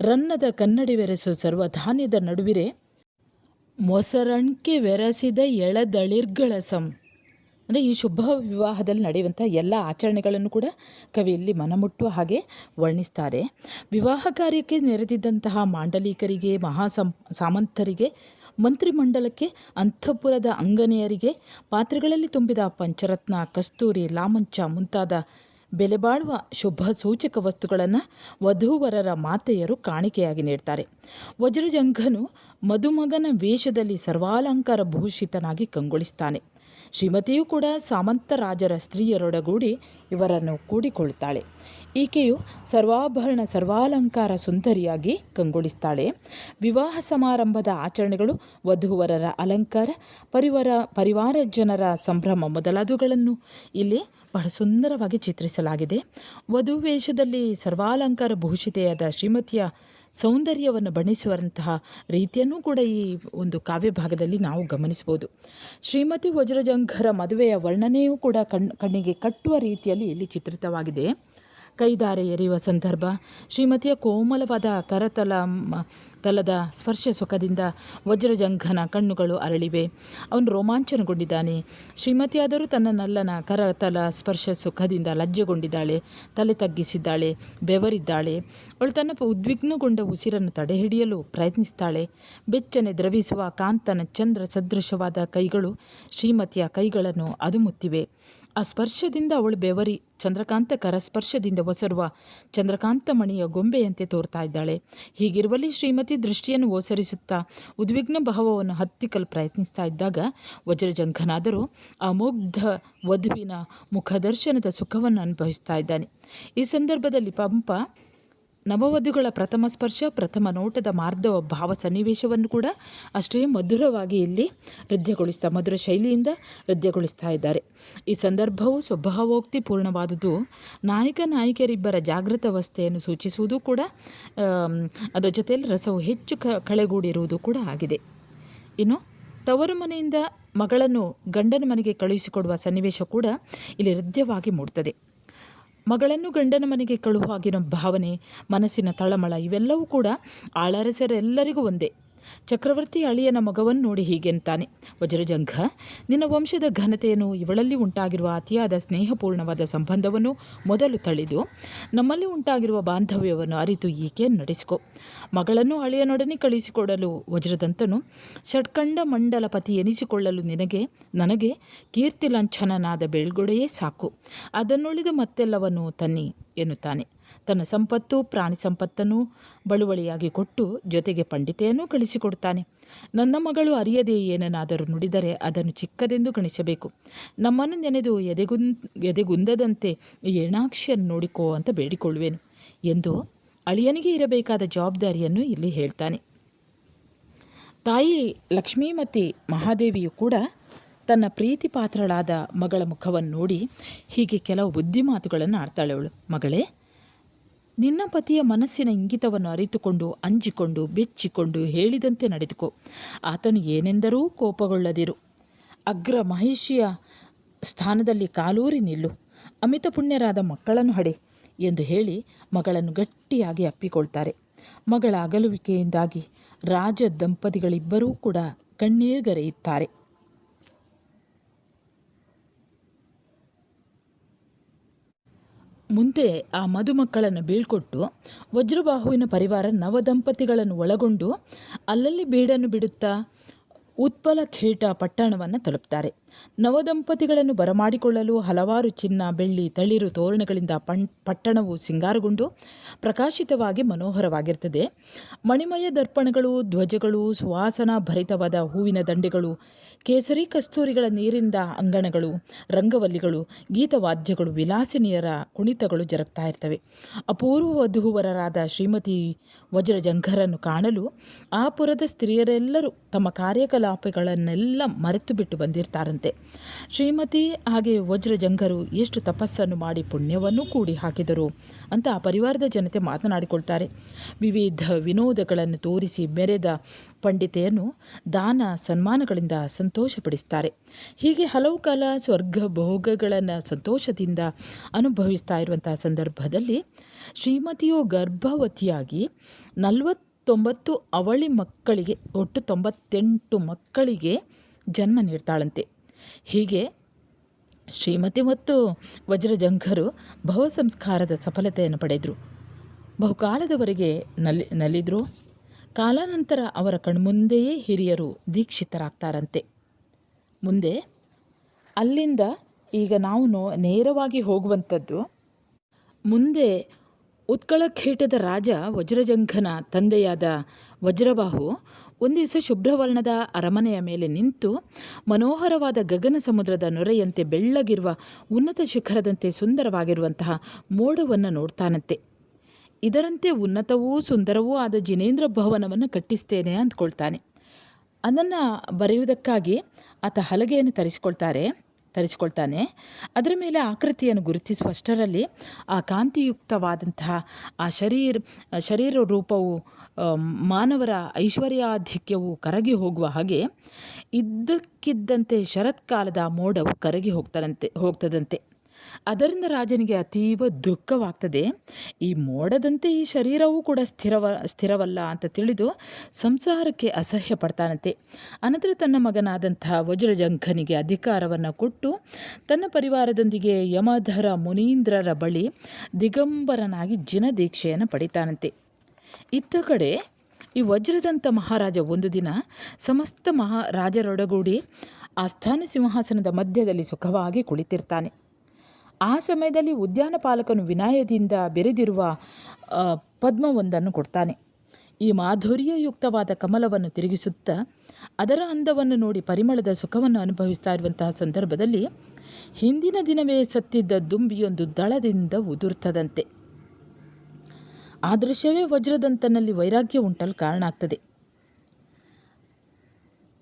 ರನ್ನದ ಕನ್ನಡಿವೆರಸು ಸರ್ವಧಾನ್ಯದ ನಡುವಿರೆ ಮೊಸರಣ್ಕೆ ಬೆರೆಸಿದ ಎಳದಳಿರ್ಗಳಸಂ. ಅಂದರೆ ಈ ಶುಭ ವಿವಾಹದಲ್ಲಿ ನಡೆಯುವಂಥ ಎಲ್ಲ ಆಚರಣೆಗಳನ್ನು ಕೂಡ ಕವಿಯಲ್ಲಿ ಮನಮುಟ್ಟುವ ಹಾಗೆ ವರ್ಣಿಸ್ತಾರೆ. ವಿವಾಹ ಕಾರ್ಯಕ್ಕೆ ನೆರೆದಿದ್ದಂತಹ ಮಾಂಡಲಿಕರಿಗೆ, ಸಾಮಂತರಿಗೆ, ಮಂತ್ರಿಮಂಡಲಕ್ಕೆ, ಅಂತಃಪುರದ ಅಂಗನೆಯರಿಗೆ ಪಾತ್ರೆಗಳಲ್ಲಿ ತುಂಬಿದ ಪಂಚರತ್ನ, ಕಸ್ತೂರಿ, ಲಾಮಂಚ ಮುಂತಾದ ಬೆಲೆಬಾಳುವ ಶುಭ ಸೂಚಕ ವಸ್ತುಗಳನ್ನು ವಧೂವರರ ಮಾತೆಯರು ಕಾಣಿಕೆಯಾಗಿ ನೀಡ್ತಾರೆ. ವಜ್ರಜಂಘನು ಮದುಮಗನ ವೇಷದಲ್ಲಿ ಸರ್ವಾಲಂಕಾರ ಭೂಷಿತನಾಗಿ ಕಂಗೊಳಿಸ್ತಾನೆ. ಶ್ರೀಮತಿಯೂ ಕೂಡ ಸಾಮಂತ ರಾಜರ ಸ್ತ್ರೀಯರೊಡಗೂಡಿ ಇವರನ್ನು ಕೂಡಿಕೊಳ್ಳುತ್ತಾಳೆ. ಈಕೆಯು ಸರ್ವಾಭರಣ ಸರ್ವಾಲಂಕಾರ ಸುಂದರಿಯಾಗಿ ಕಂಗೊಳಿಸ್ತಾಳೆ. ವಿವಾಹ ಸಮಾರಂಭದ ಆಚರಣೆಗಳು, ವಧೂವರರ ಅಲಂಕಾರ, ಪರಿವಾರ ಜನರ ಸಂಭ್ರಮ ಮೊದಲಾದವುಗಳನ್ನು ಇಲ್ಲಿ ಬಹಳ ಸುಂದರವಾಗಿ ಚಿತ್ರಿಸಲಾಗಿದೆ. ವಧು ವೇಷದಲ್ಲಿ ಸರ್ವಾಲಂಕಾರ ಭೂಷಿತೆಯಾದ ಶ್ರೀಮತಿಯ ಸೌಂದರ್ಯವನ್ನು ಬಣ್ಣಿಸುವಂತಹ ರೀತಿಯನ್ನು ಕೂಡ ಈ ಒಂದು ಕಾವ್ಯ ಭಾಗದಲ್ಲಿ ನಾವು ಗಮನಿಸಬಹುದು. ಶ್ರೀಮತಿ ವಜ್ರಜಂಘರ ಮದುವೆಯ ವರ್ಣನೆಯೂ ಕೂಡ ಕಣ್ಣಿಗೆ ಕಟ್ಟುವ ರೀತಿಯಲ್ಲಿ ಇಲ್ಲಿ ಚಿತ್ರಿತವಾಗಿದೆ. ಕೈದಾರೆ ಎರೆಯುವ ಸಂದರ್ಭ, ಶ್ರೀಮತಿಯ ಕೋಮಲವಾದ ತಲದ ಸ್ಪರ್ಶ ಸುಖದಿಂದ ವಜ್ರಜಂಘನ ಕಣ್ಣುಗಳು ಅರಳಿವೆ. ಅವನು ರೋಮಾಂಚನಗೊಂಡಿದ್ದಾನೆ. ಶ್ರೀಮತಿಯಾದರೂ ತನ್ನ ನಲ್ಲನ ಕರತಲ ಸ್ಪರ್ಶ ಸುಖದಿಂದ ಲಜ್ಜೆಗೊಂಡಿದ್ದಾಳೆ, ತಲೆ ತಗ್ಗಿಸಿದ್ದಾಳೆ, ಬೆವರಿದ್ದಾಳೆ. ಅವಳು ತನ್ನ ಉದ್ವಿಗ್ನಗೊಂಡ ಉಸಿರನ್ನು ತಡೆಹಿಡಿಯಲು ಪ್ರಯತ್ನಿಸ್ತಾಳೆ. ಬೆಚ್ಚನೆ ದ್ರವಿಸುವ ಕಾಂತನ ಚಂದ್ರ ಸದೃಶವಾದ ಕೈಗಳು ಶ್ರೀಮತಿಯ ಕೈಗಳನ್ನು ಅದುಮುತ್ತಿವೆ. ಆ ಸ್ಪರ್ಶದಿಂದ ಅವಳು ಬೆವರಿ ಚಂದ್ರಕಾಂತ ಕರಸ್ಪರ್ಶದಿಂದ ಒಸರುವ ಚಂದ್ರಕಾಂತ ಮಣಿಯ ಗೊಂಬೆಯಂತೆ ತೋರ್ತಾ ಇದ್ದಾಳೆ. ಹೀಗಿರುವಲ್ಲಿ ಶ್ರೀಮತಿ ದೃಷ್ಟಿಯನ್ನು ಓಸರಿಸುತ್ತಾ ಉದ್ವಿಗ್ನ ಭಾವವನ್ನು ಹತ್ತಿಕ್ಕಲು ಪ್ರಯತ್ನಿಸ್ತಾ ಇದ್ದಾಗ ವಜ್ರಜಂಘನಾದರೂ ಆ ಮುಗ್ಧ ವಧುವಿನ ಮುಖದರ್ಶನದ ಸುಖವನ್ನು ಅನುಭವಿಸ್ತಾ ಇದ್ದಾನೆ. ಈ ಸಂದರ್ಭದಲ್ಲಿ ಪಂಪ ನವವಧುಗಳ ಪ್ರಥಮ ಸ್ಪರ್ಶ, ಪ್ರಥಮ ನೋಟದ ಮಾರ್ಧವ ಭಾವ ಸನ್ನಿವೇಶವನ್ನು ಕೂಡ ಅಷ್ಟೇ ಮಧುರವಾಗಿ ಇಲ್ಲಿ ಮಧುರ ಶೈಲಿಯಿಂದ ಹೃದಯಗೊಳಿಸ್ತಾ ಇದ್ದಾರೆ. ಈ ಸಂದರ್ಭವು ಸ್ವಭಾವೋಕ್ತಿ ಪೂರ್ಣವಾದುದು. ನಾಯಕ ನಾಯಕಿಯರಿಬ್ಬರ ಜಾಗೃತ ಅವಸ್ಥೆಯನ್ನು ಸೂಚಿಸುವುದು ಕೂಡ, ಅದರ ಜೊತೆಯಲ್ಲಿ ರಸವು ಹೆಚ್ಚು ಕಳೆಗೂಡಿರುವುದು ಕೂಡ ಆಗಿದೆ. ಇನ್ನು ತವರು ಮನೆಯಿಂದ ಮಗಳನ್ನು ಗಂಡನ ಮನೆಗೆ ಕಳುಹಿಸಿಕೊಡುವ ಸನ್ನಿವೇಶ ಕೂಡ ಇಲ್ಲಿ ಹೃದಯವಾಗಿ ಮೂಡ್ತದೆ. ಮಗಳನ್ನು ಗಂಡನ ಮನೆಗೆ ಕಳುವಾಗಿರೋ ಭಾವನೆ, ಮನಸ್ಸಿನ ತಳಮಳ ಇವೆಲ್ಲವೂ ಕೂಡ ಆಳರಸರೆಲ್ಲರಿಗೂ ಒಂದೇ. ಚಕ್ರವರ್ತಿ ಅಳಿಯನ ಮಗವನ್ನು ನೋಡಿ ಹೀಗೆಂತಾನೆ, ವಜ್ರಜಂಘ, ನಿನ್ನ ವಂಶದ ಘನತೆಯನ್ನು, ಇವಳಲ್ಲಿ ಉಂಟಾಗಿರುವ ಅತಿಯಾದ ಸ್ನೇಹಪೂರ್ಣವಾದ ಸಂಬಂಧವನ್ನು ಮೊದಲು ತಳೆದು ನಮ್ಮಲ್ಲಿ ಉಂಟಾಗಿರುವ ಬಾಂಧವ್ಯವನ್ನು ಅರಿತು ಈಕೆಯನ್ನು ನಡೆಸಿಕೊ. ಮಗಳನ್ನು ಅಳಿಯನೊಡನೆ ಕಳಿಸಿಕೊಡಲು ವಜ್ರದಂತನು ಷಟ್ಕಂಡ ಮಂಡಲಪತಿ ಎನಿಸಿಕೊಳ್ಳಲು ನನಗೆ ಕೀರ್ತಿ ಲಂಛನನಾದ ಬೆಳ್ಗೊಡೆಯೇ ಸಾಕು, ಅದನ್ನುಳಿದು ಮತ್ತೆಲ್ಲವನ್ನು ತನ್ನಿ ಎನ್ನುತ್ತಾನೆ. ತನ್ನ ಸಂಪತ್ತು, ಪ್ರಾಣಿ ಸಂಪತ್ತನ್ನು ಬಳುವಳಿಯಾಗಿ ಕೊಟ್ಟು ಜೊತೆಗೆ ಪಂಡಿತೆಯನ್ನು ಕಳಿಸಿಕೊಡ್ತಾನೆ. ನನ್ನ ಮಗಳು ಅರಿಯದೆ ಏನನ್ನಾದರೂ ನುಡಿದರೆ ಅದನ್ನು ಚಿಕ್ಕದೆಂದು ಗಣಿಸಬೇಕು. ನಮ್ಮನ್ನು ನೆನೆದು ಎದೆಗುಂದದಂತೆ ಏಣಾಕ್ಷಿಯನ್ನು ನೋಡಿಕೋ ಅಂತ ಬೇಡಿಕೊಳ್ಳುವೆನು ಎಂದು ಅಳಿಯನಿಗೆ ಇರಬೇಕಾದ ಜವಾಬ್ದಾರಿಯನ್ನು ಇಲ್ಲಿ ಹೇಳ್ತಾನೆ. ತಾಯಿ ಲಕ್ಷ್ಮೀಮತಿ ಮಹಾದೇವಿಯು ಕೂಡ ತನ್ನ ಪ್ರೀತಿ ಪಾತ್ರಳಾದ ಮಗಳ ಮುಖವನ್ನು ನೋಡಿ ಹೀಗೆ ಕೆಲವು ಬುದ್ಧಿಮಾತುಗಳನ್ನು ಆಡ್ತಾಳೆ. ಅವಳು, ಮಗಳೇ, ನಿನ್ನ ಪತಿಯ ಮನಸ್ಸಿನ ಇಂಗಿತವನ್ನು ಅರಿತುಕೊಂಡು, ಅಂಜಿಕೊಂಡು, ಬೆಚ್ಚಿಕೊಂಡು ಹೇಳಿದಂತೆ ನಡೆದುಕೋ. ಆತನು ಏನೆಂದರೂ ಕೋಪಗೊಳ್ಳದಿರು. ಅಗ್ರ ಮಹಿಷಿಯ ಸ್ಥಾನದಲ್ಲಿ ಕಾಲೂರಿ ನಿಲ್ಲು. ಅಮಿತ ಪುಣ್ಯರಾದ ಮಕ್ಕಳನ್ನು ಹಡೆ ಎಂದು ಹೇಳಿ ಮಗಳನ್ನು ಗಟ್ಟಿಯಾಗಿ ಅಪ್ಪಿಕೊಳ್ತಾರೆ. ಮಗಳ ಅಗಲುವಿಕೆಯಿಂದಾಗಿ ರಾಜ ದಂಪತಿಗಳಿಬ್ಬರೂ ಕೂಡ ಕಣ್ಣೀರ್ಗರೆಯುತ್ತಾರೆ. ಮುಂದೆ ಆ ಮದುಮಕ್ಕಳನ್ನು ಬೀಳ್ಕೊಟ್ಟು ವಜ್ರಬಾಹುವಿನ ಪರಿವಾರ ನವದಂಪತಿಗಳನ್ನು ಒಳಗೊಂಡು ಅಲ್ಲಲ್ಲಿ ಬೀಡನ್ನು ಬಿಡುತ್ತಾ ಉತ್ಪಲಖೇಟ ಪಟ್ಟಣವನ್ನು ತಲುಪ್ತಾರೆ. ನವದಂಪತಿಗಳನ್ನು ಬರಮಾಡಿಕೊಳ್ಳಲು ಹಲವಾರು ಚಿನ್ನ, ಬೆಳ್ಳಿ, ತಳಿರು ತೋರಣಗಳಿಂದ ಪಟ್ಟಣವು ಸಿಂಗಾರಗೊಂಡು ಪ್ರಕಾಶಿತವಾಗಿ ಮನೋಹರವಾಗಿರ್ತದೆ. ಮಣಿಮಯ ದರ್ಪಣಗಳು, ಧ್ವಜಗಳು, ಸುವಾಸನಾ ಭರಿತವಾದ ಹೂವಿನ ದಂಡೆಗಳು, ಕೇಸರಿ ಕಸ್ತೂರಿಗಳ ನೀರಿನಿಂದ ಅಂಗಣಗಳು, ರಂಗವಲ್ಲಿಗಳು, ಗೀತವಾದ್ಯಗಳು, ವಿಲಾಸಿನಿಯರ ಕುಣಿತಗಳು ಜರುಗ್ತಾ ಇರ್ತವೆ. ಅಪೂರ್ವ ವಧೂವರರಾದ ಶ್ರೀಮತಿ ವಜ್ರಜಂಘರನ್ನು ಕಾಣಲು ಆ ಪುರದ ಸ್ತ್ರೀಯರೆಲ್ಲರೂ ತಮ್ಮ ಕಾರ್ಯಕಲಾಪ ಪರಿತಾಪಗಳನ್ನೆಲ್ಲ ಮರೆತು ಬಿಟ್ಟು ಬಂದಿರ್ತಾರಂತೆ. ಶ್ರೀಮತಿ ಹಾಗೆ ವಜ್ರಜಂಘರು ಎಷ್ಟು ತಪಸ್ಸನ್ನು ಮಾಡಿ ಪುಣ್ಯವನ್ನು ಕೂಡಿ ಹಾಕಿದರು ಅಂತ ಆ ಪರಿವಾರದ ಜನತೆ ಮಾತನಾಡಿಕೊಳ್ತಾರೆ. ವಿವಿಧ ವಿನೋದಗಳನ್ನು ತೋರಿಸಿ ಮೆರೆದ ಪಂಡಿತೆಯನ್ನು ದಾನ ಸನ್ಮಾನಗಳಿಂದ ಸಂತೋಷಪಡಿಸ್ತಾರೆ. ಹೀಗೆ ಹಲವು ಕಾಲ ಸ್ವರ್ಗ ಭೋಗಗಳನ್ನು ಸಂತೋಷದಿಂದ ಅನುಭವಿಸ್ತಾ ಇರುವಂತಹ ಸಂದರ್ಭದಲ್ಲಿ ಶ್ರೀಮತಿಯು ಗರ್ಭವತಿಯಾಗಿ 49 ಅವಳಿ ಮಕ್ಕಳಿಗೆ, ಒಟ್ಟು 98 ಮಕ್ಕಳಿಗೆ ಜನ್ಮ ನೀಡ್ತಾಳಂತೆ. ಹೀಗೆ ಶ್ರೀಮತಿ ಮತ್ತು ವಜ್ರಜಂಘರು ಭವ ಸಂಸ್ಕಾರದ ಸಫಲತೆಯನ್ನು ಪಡೆದರು. ಬಹುಕಾಲದವರೆಗೆ ನಲಿದ್ರು. ಕಾಲಾನಂತರ ಅವರ ಕಣ್ಮುಂದೆಯೇ ಹಿರಿಯರು ದೀಕ್ಷಿತರಾಗ್ತಾರಂತೆ. ಮುಂದೆ ಅಲ್ಲಿಂದ ಈಗ ನಾವು ನೇರವಾಗಿ ಹೋಗುವಂಥದ್ದು ಮುಂದೆ ಉತ್ಕಳಖೇಟದ ರಾಜ ವಜ್ರಜಂಘನ ತಂದೆಯಾದ ವಜ್ರಬಾಹು ಒಂದು ದಿವಸ ಶುಭ್ರವರ್ಣದ ಅರಮನೆಯ ಮೇಲೆ ನಿಂತು ಮನೋಹರವಾದ ಗಗನ ಸಮುದ್ರದ ನೊರೆಯಂತೆ ಬೆಳ್ಳಗಿರುವ ಉನ್ನತ ಶಿಖರದಂತೆ ಸುಂದರವಾಗಿರುವಂತಹ ಮೋಡವನ್ನು ನೋಡ್ತಾನಂತೆ. ಇದರಂತೆ ಉನ್ನತವೂ ಸುಂದರವೂ ಆದ ಜಿನೇಂದ್ರ ಭವನವನ್ನು ಕಟ್ಟಿಸ್ತೇನೆ ಅಂದ್ಕೊಳ್ತಾನೆ. ಅದನ್ನು ಬರೆಯುವುದಕ್ಕಾಗಿ ಆತ ಹಲಗೆಯನ್ನು ತರಿಸ್ಕೊಳ್ತಾನೆ. ಅದರ ಮೇಲೆ ಆಕೃತಿಯನ್ನು ಗುರುತಿಸುವಷ್ಟರಲ್ಲಿ ಆ ಕಾಂತಿಯುಕ್ತವಾದಂತಹ ಆ ಶರೀರ ರೂಪವು ಮಾನವರ ಐಶ್ವರ್ಯಾಧಿಕ್ಯವು ಕರಗಿ ಹೋಗುವ ಹಾಗೆ ಇದ್ದಕ್ಕಿದ್ದಂತೆ ಶರತ್ಕಾಲದ ಮೋಡವು ಕರಗಿ ಹೋಗ್ತದಂತೆ. ಅದರಿಂದ ರಾಜನಿಗೆ ಅತೀವ ದುಃಖವಾಗ್ತದೆ. ಈ ಮೋಡದಂತೆ ಈ ಶರೀರವೂ ಕೂಡ ಸ್ಥಿರವಲ್ಲ ಅಂತ ತಿಳಿದು ಸಂಸಾರಕ್ಕೆ ಅಸಹ್ಯ ಪಡ್ತಾನಂತೆ. ಅನಂತರ ತನ್ನ ಮಗನಾದಂತಹ ವಜ್ರಜಂಘನಿಗೆ ಅಧಿಕಾರವನ್ನು ಕೊಟ್ಟು ತನ್ನ ಪರಿವಾರದೊಂದಿಗೆ ಯಮಧರ ಮುನೀಂದ್ರರ ಬಳಿ ದಿಗಂಬರನಾಗಿ ಜಿನದೀಕ್ಷೆಯನ್ನು ಪಡಿತಾನಂತೆ. ಇತ್ತ ಕಡೆ ಈ ವಜ್ರದಂತ ಮಹಾರಾಜ ಒಂದು ದಿನ ಸಮಸ್ತ ರಾಜರೊಡಗೂಡಿ ಆಸ್ಥಾನ ಸಿಂಹಾಸನದ ಮಧ್ಯದಲ್ಲಿ ಸುಖವಾಗಿ ಕುಳಿತಿರ್ತಾನೆ. ಆ ಸಮಯದಲ್ಲಿ ಉದ್ಯಾನ ಪಾಲಕನು ವಿನಯದಿಂದ ಬೆರೆದಿರುವ ಪದ್ಮವೊಂದನ್ನು ಕೊಡ್ತಾನೆ. ಈ ಮಾಧುರ್ಯಯುಕ್ತವಾದ ಕಮಲವನ್ನು ತಿರುಗಿಸುತ್ತಾ ಅದರ ಅಂದವನ್ನು ನೋಡಿ ಪರಿಮಳದ ಸುಖವನ್ನು ಅನುಭವಿಸ್ತಾ ಇರುವಂತಹ ಸಂದರ್ಭದಲ್ಲಿ ಹಿಂದಿನ ದಿನವೇ ಸತ್ತಿದ್ದ ದುಂಬಿಯೊಂದು ದಳದಿಂದ ಉದುರ್ತದಂತೆ. ಆ ದೃಶ್ಯವೇ ವಜ್ರದಂತನಲ್ಲಿ ವೈರಾಗ್ಯ ಉಂಟಲು ಕಾರಣ ಆಗ್ತದೆ.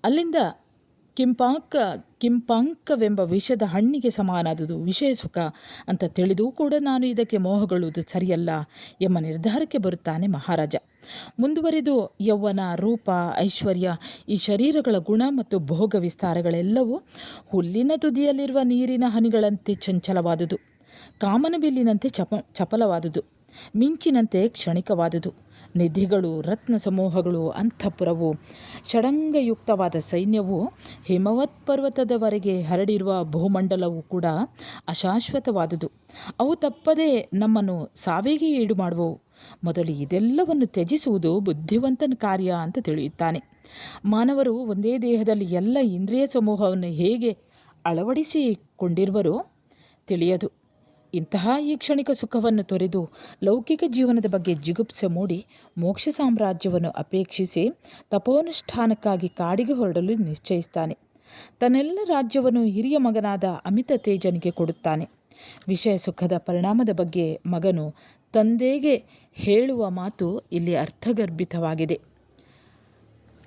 ಅಲ್ಲಿಂದ ಕಿಂಪಾಂಕವೆಂಬ ವಿಷದ ಹಣ್ಣಿಗೆ ಸಮಾನಾದುದು ವಿಷಯ ಸುಖ ಅಂತ ತಿಳಿದೂ ಕೂಡ ನಾನು ಇದಕ್ಕೆ ಮೋಹಗೊಳ್ಳುವುದು ಸರಿಯಲ್ಲ ಎಂಬ ನಿರ್ಧಾರಕ್ಕೆ ಬರುತ್ತಾನೆ ಮಹಾರಾಜ. ಮುಂದುವರೆದು ಯೌವನ, ರೂಪ, ಐಶ್ವರ್ಯ, ಈ ಶರೀರಗಳ ಗುಣ ಮತ್ತು ಭೋಗ ವಿಸ್ತಾರಗಳೆಲ್ಲವೂ ಹುಲ್ಲಿನ ತುದಿಯಲ್ಲಿರುವ ನೀರಿನ ಹನಿಗಳಂತೆ ಚಂಚಲವಾದುದು, ಕಾಮನಬಿಲ್ಲಿನಂತೆ ಚಪಲವಾದುದು, ಮಿಂಚಿನಂತೆ ಕ್ಷಣಿಕವಾದುದು. ನಿಧಿಗಳು, ರತ್ನ ಸಮೂಹಗಳು, ಅಂತಃಪುರವು, ಷಡಂಗಯುಕ್ತವಾದ ಸೈನ್ಯವು, ಹಿಮವತ್ ಪರ್ವತದವರೆಗೆ ಹರಡಿರುವ ಭೂಮಂಡಲವೂ ಕೂಡ ಅಶಾಶ್ವತವಾದುದು. ಅವು ತಪ್ಪದೇ ನಮ್ಮನ್ನು ಸಾವಿಗೆ ಈಡು ಮಾಡುವವು. ಮೊದಲು ಇದೆಲ್ಲವನ್ನು ತ್ಯಜಿಸುವುದು ಬುದ್ಧಿವಂತನ ಕಾರ್ಯ ಅಂತ ತಿಳಿಯುತ್ತಾನೆ. ಮಾನವರು ಒಂದೇ ದೇಹದಲ್ಲಿ ಎಲ್ಲ ಇಂದ್ರಿಯ ಸಮೂಹವನ್ನು ಹೇಗೆ ಅಳವಡಿಸಿಕೊಂಡಿರುವರೋ ತಿಳಿಯದು. ಇಂತಹ ಈ ಕ್ಷಣಿಕ ಸುಖವನ್ನು ತೊರೆದು ಲೌಕಿಕ ಜೀವನದ ಬಗ್ಗೆ ಜಿಗುಪ್ಸೆ ಮೂಡಿ ಮೋಕ್ಷ ಸಾಮ್ರಾಜ್ಯವನ್ನು ಅಪೇಕ್ಷಿಸಿ ತಪೋನುಷ್ಠಾನಕ್ಕಾಗಿ ಕಾಡಿಗೆ ಹೊರಡಲು ನಿಶ್ಚಯಿಸ್ತಾನೆ. ತನ್ನೆಲ್ಲ ರಾಜ್ಯವನ್ನು ಹಿರಿಯ ಮಗನಾದ ಅಮಿತ ತೇಜನಿಗೆ ಕೊಡುತ್ತಾನೆ. ವಿಷಯ ಸುಖದ ಪರಿಣಾಮದ ಬಗ್ಗೆ ಮಗನು ತಂದೆಗೆ ಹೇಳುವ ಮಾತು ಇಲ್ಲಿ ಅರ್ಥಗರ್ಭಿತವಾಗಿದೆ.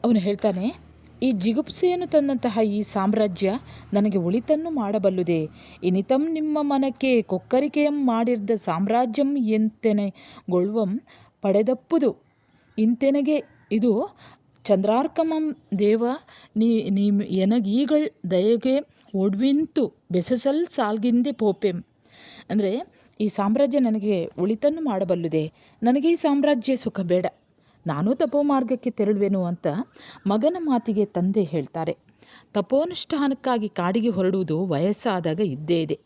ಅವನು ಹೇಳ್ತಾನೆ, ಈ ಜಿಗುಪ್ಸೆಯನ್ನು ತಂದಂತಹ ಈ ಸಾಮ್ರಾಜ್ಯ ನನಗೆ ಒಳಿತನ್ನು ಮಾಡಬಲ್ಲುದೆ. ಇನಿತಂ ನಿಮ್ಮ ಮನಕ್ಕೆ ಕೊಕ್ಕರಿಕೆಯಂ ಮಾಡಿರ್ದ ಸಾಮ್ರಾಜ್ಯಂ ಎಂತೆನೆಗೊಳ್ಳುವಂ ಪಡೆದಪ್ಪುದು ಇಂತೆನಗೆ ಇದು ಚಂದ್ರಾರ್ಕಮಂ ದೇವ ನೀ ಎನಗೀಗಳ್ ದಯೆಗೆ ಒಡ್ವಿಂತು ಬೆಸಸಲ್ ಸಾಲ್ಗಿಂದೆ ಪೋಪೆಂ. ಅಂದರೆ ಈ ಸಾಮ್ರಾಜ್ಯ ನನಗೆ ಒಳಿತನ್ನು ಮಾಡಬಲ್ಲುದೆ, ನನಗೆ ಈ ಸಾಮ್ರಾಜ್ಯ ಸುಖ ಬೇಡ, ನಾನು ತಪೋಮಾರ್ಗಕ್ಕೆ ತೆರಳುವೆನು ಅಂತ ಮಗನ ಮಾತಿಗೆ ತಂದೆ ಹೇಳ್ತಾರೆ. ತಪೋನುಷ್ಠಾನಕ್ಕಾಗಿ ಕಾಡಿಗೆ ಹೊರಡುವುದು ವಯಸ್ಸಾದಾಗ ಇದ್ದೇ ಇದೆ.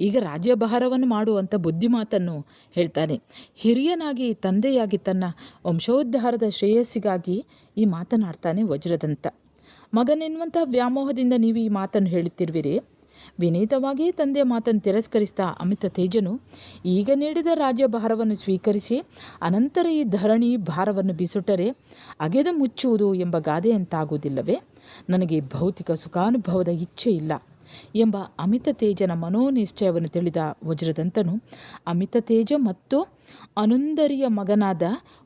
ಈಗ ರಾಜ್ಯಭಾರವನ್ನು ಮಾಡುವಂಥ ಬುದ್ಧಿಮಾತನ್ನು ಹೇಳ್ತಾನೆ. ಹಿರಿಯನಾಗಿ ತಂದೆಯಾಗಿ ತನ್ನ ವಂಶೋದ್ಧಾರದ ಶ್ರೇಯಸ್ಸಿಗಾಗಿ ಈ ಮಾತನಾಡ್ತಾನೆ ವಜ್ರದಂತ. ಮಗನೆನ್ನುವಂಥ ವ್ಯಾಮೋಹದಿಂದ ನೀವು ಈ ಮಾತನ್ನು ಹೇಳುತ್ತಿರುವಿರಿ. ವಿನೀತವಾಗಿ ತಂದೆಯ ಮಾತನ್ನು ತಿರಸ್ಕರಿಸಿದ ಅಮಿತ ತೇಜನು ಈಗ ನೀಡಿದ ರಾಜ್ಯಭಾರವನ್ನು ಸ್ವೀಕರಿಸಿ ಅನಂತರ ಈ ಧರಣಿ ಭಾರವನ್ನು ಬಿಸುಟರೆ ಅಗೆದು ಮುಚ್ಚುವುದು ಎಂಬ ಗಾದೆಯಂತಾಗುವುದಿಲ್ಲವೇ? ನನಗೆ ಭೌತಿಕ ಸುಖಾನುಭವದ ಇಚ್ಛೆ ಇಲ್ಲ. ಎಂಬ ಅಮಿತ ತೇಜನ ಮನೋನಿಶ್ಚಯವನ್ನು ತಿಳಿದ ವಜ್ರದಂತನು ಅಮಿತ ತೇಜ ಮತ್ತು ಅನುಂದರಿಯ ಮಗನಾದ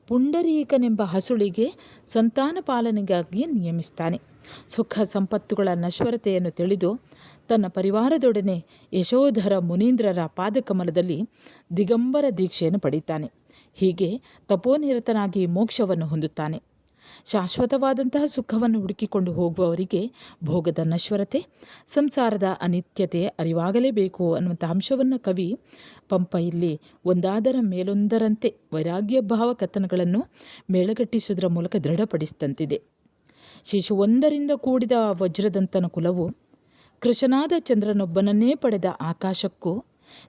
ಪುಂಡರೀಕನೆಂಬ ಹಸುಳಿಗೆ ಸಂತಾನ ಪಾಲನೆಗಾಗಿ ನೇಮಿಸ್ತಾನೆ. ಸುಖ ಸಂಪತ್ತುಗಳ ನಶ್ವರತೆಯನ್ನು ತಿಳಿದು ತನ್ನ ಪರಿವಾರದೊಡನೆ ಯಶೋಧರ ಮುನೀಂದ್ರರ ಪಾದಕಮಲದಲ್ಲಿ ದಿಗಂಬರ ದೀಕ್ಷೆಯನ್ನು ಪಡೆಯುತ್ತಾನೆ. ಹೀಗೆ ತಪೋನಿರತನಾಗಿ ಮೋಕ್ಷವನ್ನು ಹೊಂದುತ್ತಾನೆ. ಶಾಶ್ವತವಾದಂತಹ ಸುಖವನ್ನು ಹುಡುಕಿಕೊಂಡು ಹೋಗುವವರಿಗೆ ಭೋಗದ ನಶ್ವರತೆ, ಸಂಸಾರದ ಅನಿತ್ಯತೆ ಅರಿವಾಗಲೇಬೇಕು ಅನ್ನುವಂಥ ಅಂಶವನ್ನು ಕವಿ ಪಂಪ ಇಲ್ಲಿ ಒಂದಾದರ ಮೇಲೊಂದರಂತೆ ವೈರಾಗ್ಯ ಭಾವ ಕಥನಗಳನ್ನು ಮೇಳಗಟ್ಟಿಸುವುದರ ಮೂಲಕ ದೃಢಪಡಿಸಿದಂತಿದೆ. ಶಿಶುವೊಂದರಿಂದ ಕೂಡಿದ ವಜ್ರದಂತನ ಕುಲವು ಕೃಶನಾದ ಚಂದ್ರನೊಬ್ಬನನ್ನೇ ಪಡೆದ ಆಕಾಶಕ್ಕೂ,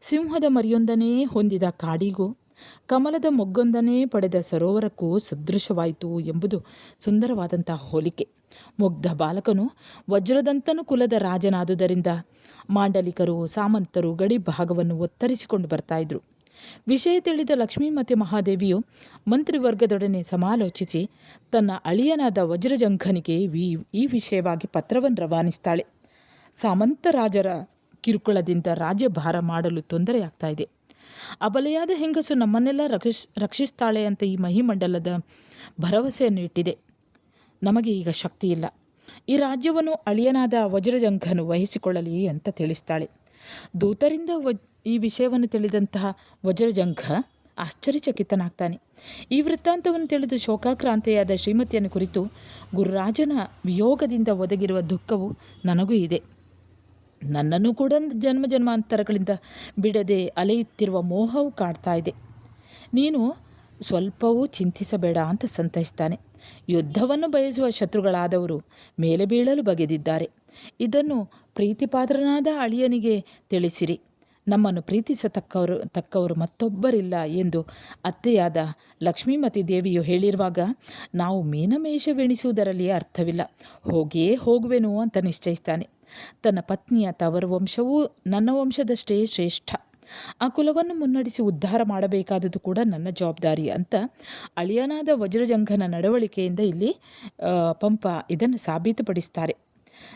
ಸಿಂಹದ ಮರಿಯೊಂದನೇ ಹೊಂದಿದ ಕಾಡಿಗೂ, ಕಮಲದ ಮೊಗ್ಗೊಂದನೇ ಪಡೆದ ಸರೋವರಕ್ಕೂ ಸದೃಶವಾಯಿತು ಎಂಬುದು ಸುಂದರವಾದಂತಹ ಹೋಲಿಕೆ. ಮುಗ್ಧ ಬಾಲಕನು ವಜ್ರದಂತನು ಕುಲದ ರಾಜನಾದುದರಿಂದ ಮಾಂಡಲಿಕರು, ಸಾಮಂತರು ಗಡಿ ಭಾಗವನ್ನು ಒತ್ತರಿಸಿಕೊಂಡು ಬರ್ತಾ ಇದ್ರು. ವಿಷಯ ತಿಳಿದ ಲಕ್ಷ್ಮೀ ಮತ್ತು ಮಹಾದೇವಿಯು ಮಂತ್ರಿವರ್ಗದೊಡನೆ ಸಮಾಲೋಚಿಸಿ ತನ್ನ ಅಳಿಯನಾದ ವಜ್ರಜಂಘನಿಗೆ ಈ ವಿಷಯವಾಗಿ ಪತ್ರವನ್ನು ರವಾನಿಸ್ತಾಳೆ. ಸಾಮಂತ ರಾಜರ ಕಿರುಕುಳದಿಂದ ರಾಜ್ಯಭಾರ ಮಾಡಲು ತೊಂದರೆಯಾಗ್ತಾ ಇದೆ. ಅಬಲೆಯಾದ ಹೆಂಗಸು ನಮ್ಮನ್ನೆಲ್ಲ ರಕ್ಷಿಸ್ತಾಳೆ ಅಂತ ಈ ಮಹಿಮಂಡಲದ ಭರವಸೆಯನ್ನು ಇಟ್ಟಿದೆ. ನಮಗೆ ಈಗ ಶಕ್ತಿ ಇಲ್ಲ. ಈ ರಾಜ್ಯವನ್ನು ಅಳಿಯನಾದ ವಜ್ರಜಂಘನು ವಹಿಸಿಕೊಳ್ಳಲಿ ಅಂತ ತಿಳಿಸ್ತಾಳೆ. ದೂತರಿಂದ ಈ ವಿಷಯವನ್ನು ತಿಳಿದಂತಹ ವಜ್ರಜಂಘ ಆಶ್ಚರ್ಯಚಕಿತನಾಗ್ತಾನೆ. ಈ ವೃತ್ತಾಂತವನ್ನು ತಿಳಿದು ಶೋಕಾಕ್ರಾಂತೆಯಾದ ಶ್ರೀಮತಿಯನ್ನು ಕುರಿತು ಗುರುರಾಜನ ವಿಯೋಗದಿಂದ ಒದಗಿರುವ ದುಃಖವು ನನಗೂ ಇದೆ. ನನ್ನನ್ನು ಕೂಡ ಜನ್ಮ ಜನ್ಮಾಂತರಗಳಿಂದ ಬಿಡದೆ ಅಲೆಯುತ್ತಿರುವ ಮೋಹವು ಕಾಡ್ತಾ ಇದೆ. ನೀನು ಸ್ವಲ್ಪವೂ ಚಿಂತಿಸಬೇಡ ಅಂತ ಸಂತೈಸ್ತಾನೆ. ಯುದ್ಧವನ್ನು ಬಯಸುವ ಶತ್ರುಗಳಾದವರು ಮೇಲೆ ಬೀಳಲು ಬಗೆದಿದ್ದಾರೆ. ಇದನ್ನು ಪ್ರೀತಿಪಾತ್ರನಾದ ಅಳಿಯನಿಗೆ ತಿಳಿಸಿರಿ. ನಮ್ಮನ್ನು ಪ್ರೀತಿಸತಕ್ಕವರು ಮತ್ತೊಬ್ಬರಿಲ್ಲ ಎಂದು ಅತ್ತೆಯಾದ ಲಕ್ಷ್ಮೀಮತಿ ದೇವಿಯು ಹೇಳಿರುವಾಗ ನಾವು ಮೀನಮೇಷವೆಣಿಸುವುದರಲ್ಲಿ ಅರ್ಥವಿಲ್ಲ. ಹೋಗಿಯೇ ಹೋಗುವೆನು ಅಂತ ನಿಶ್ಚಯಿಸ್ತಾನೆ. ತನ್ನ ಪತ್ನಿಯ ತವರು ವಂಶವೂ ನನ್ನ ವಂಶದಷ್ಟೇ ಶ್ರೇಷ್ಠ. ಆ ಕುಲವನ್ನು ಮುನ್ನಡೆಸಿ ಉದ್ಧಾರ ಮಾಡಬೇಕಾದದ್ದು ಕೂಡ ನನ್ನ ಜವಾಬ್ದಾರಿ ಅಂತ ಅಳಿಯನಾದ ವಜ್ರಜಂಘನ ನಡವಳಿಕೆಯಿಂದ ಇಲ್ಲಿ ಪಂಪ ಇದನ್ನು ಸಾಬೀತುಪಡಿಸ್ತಾರೆ.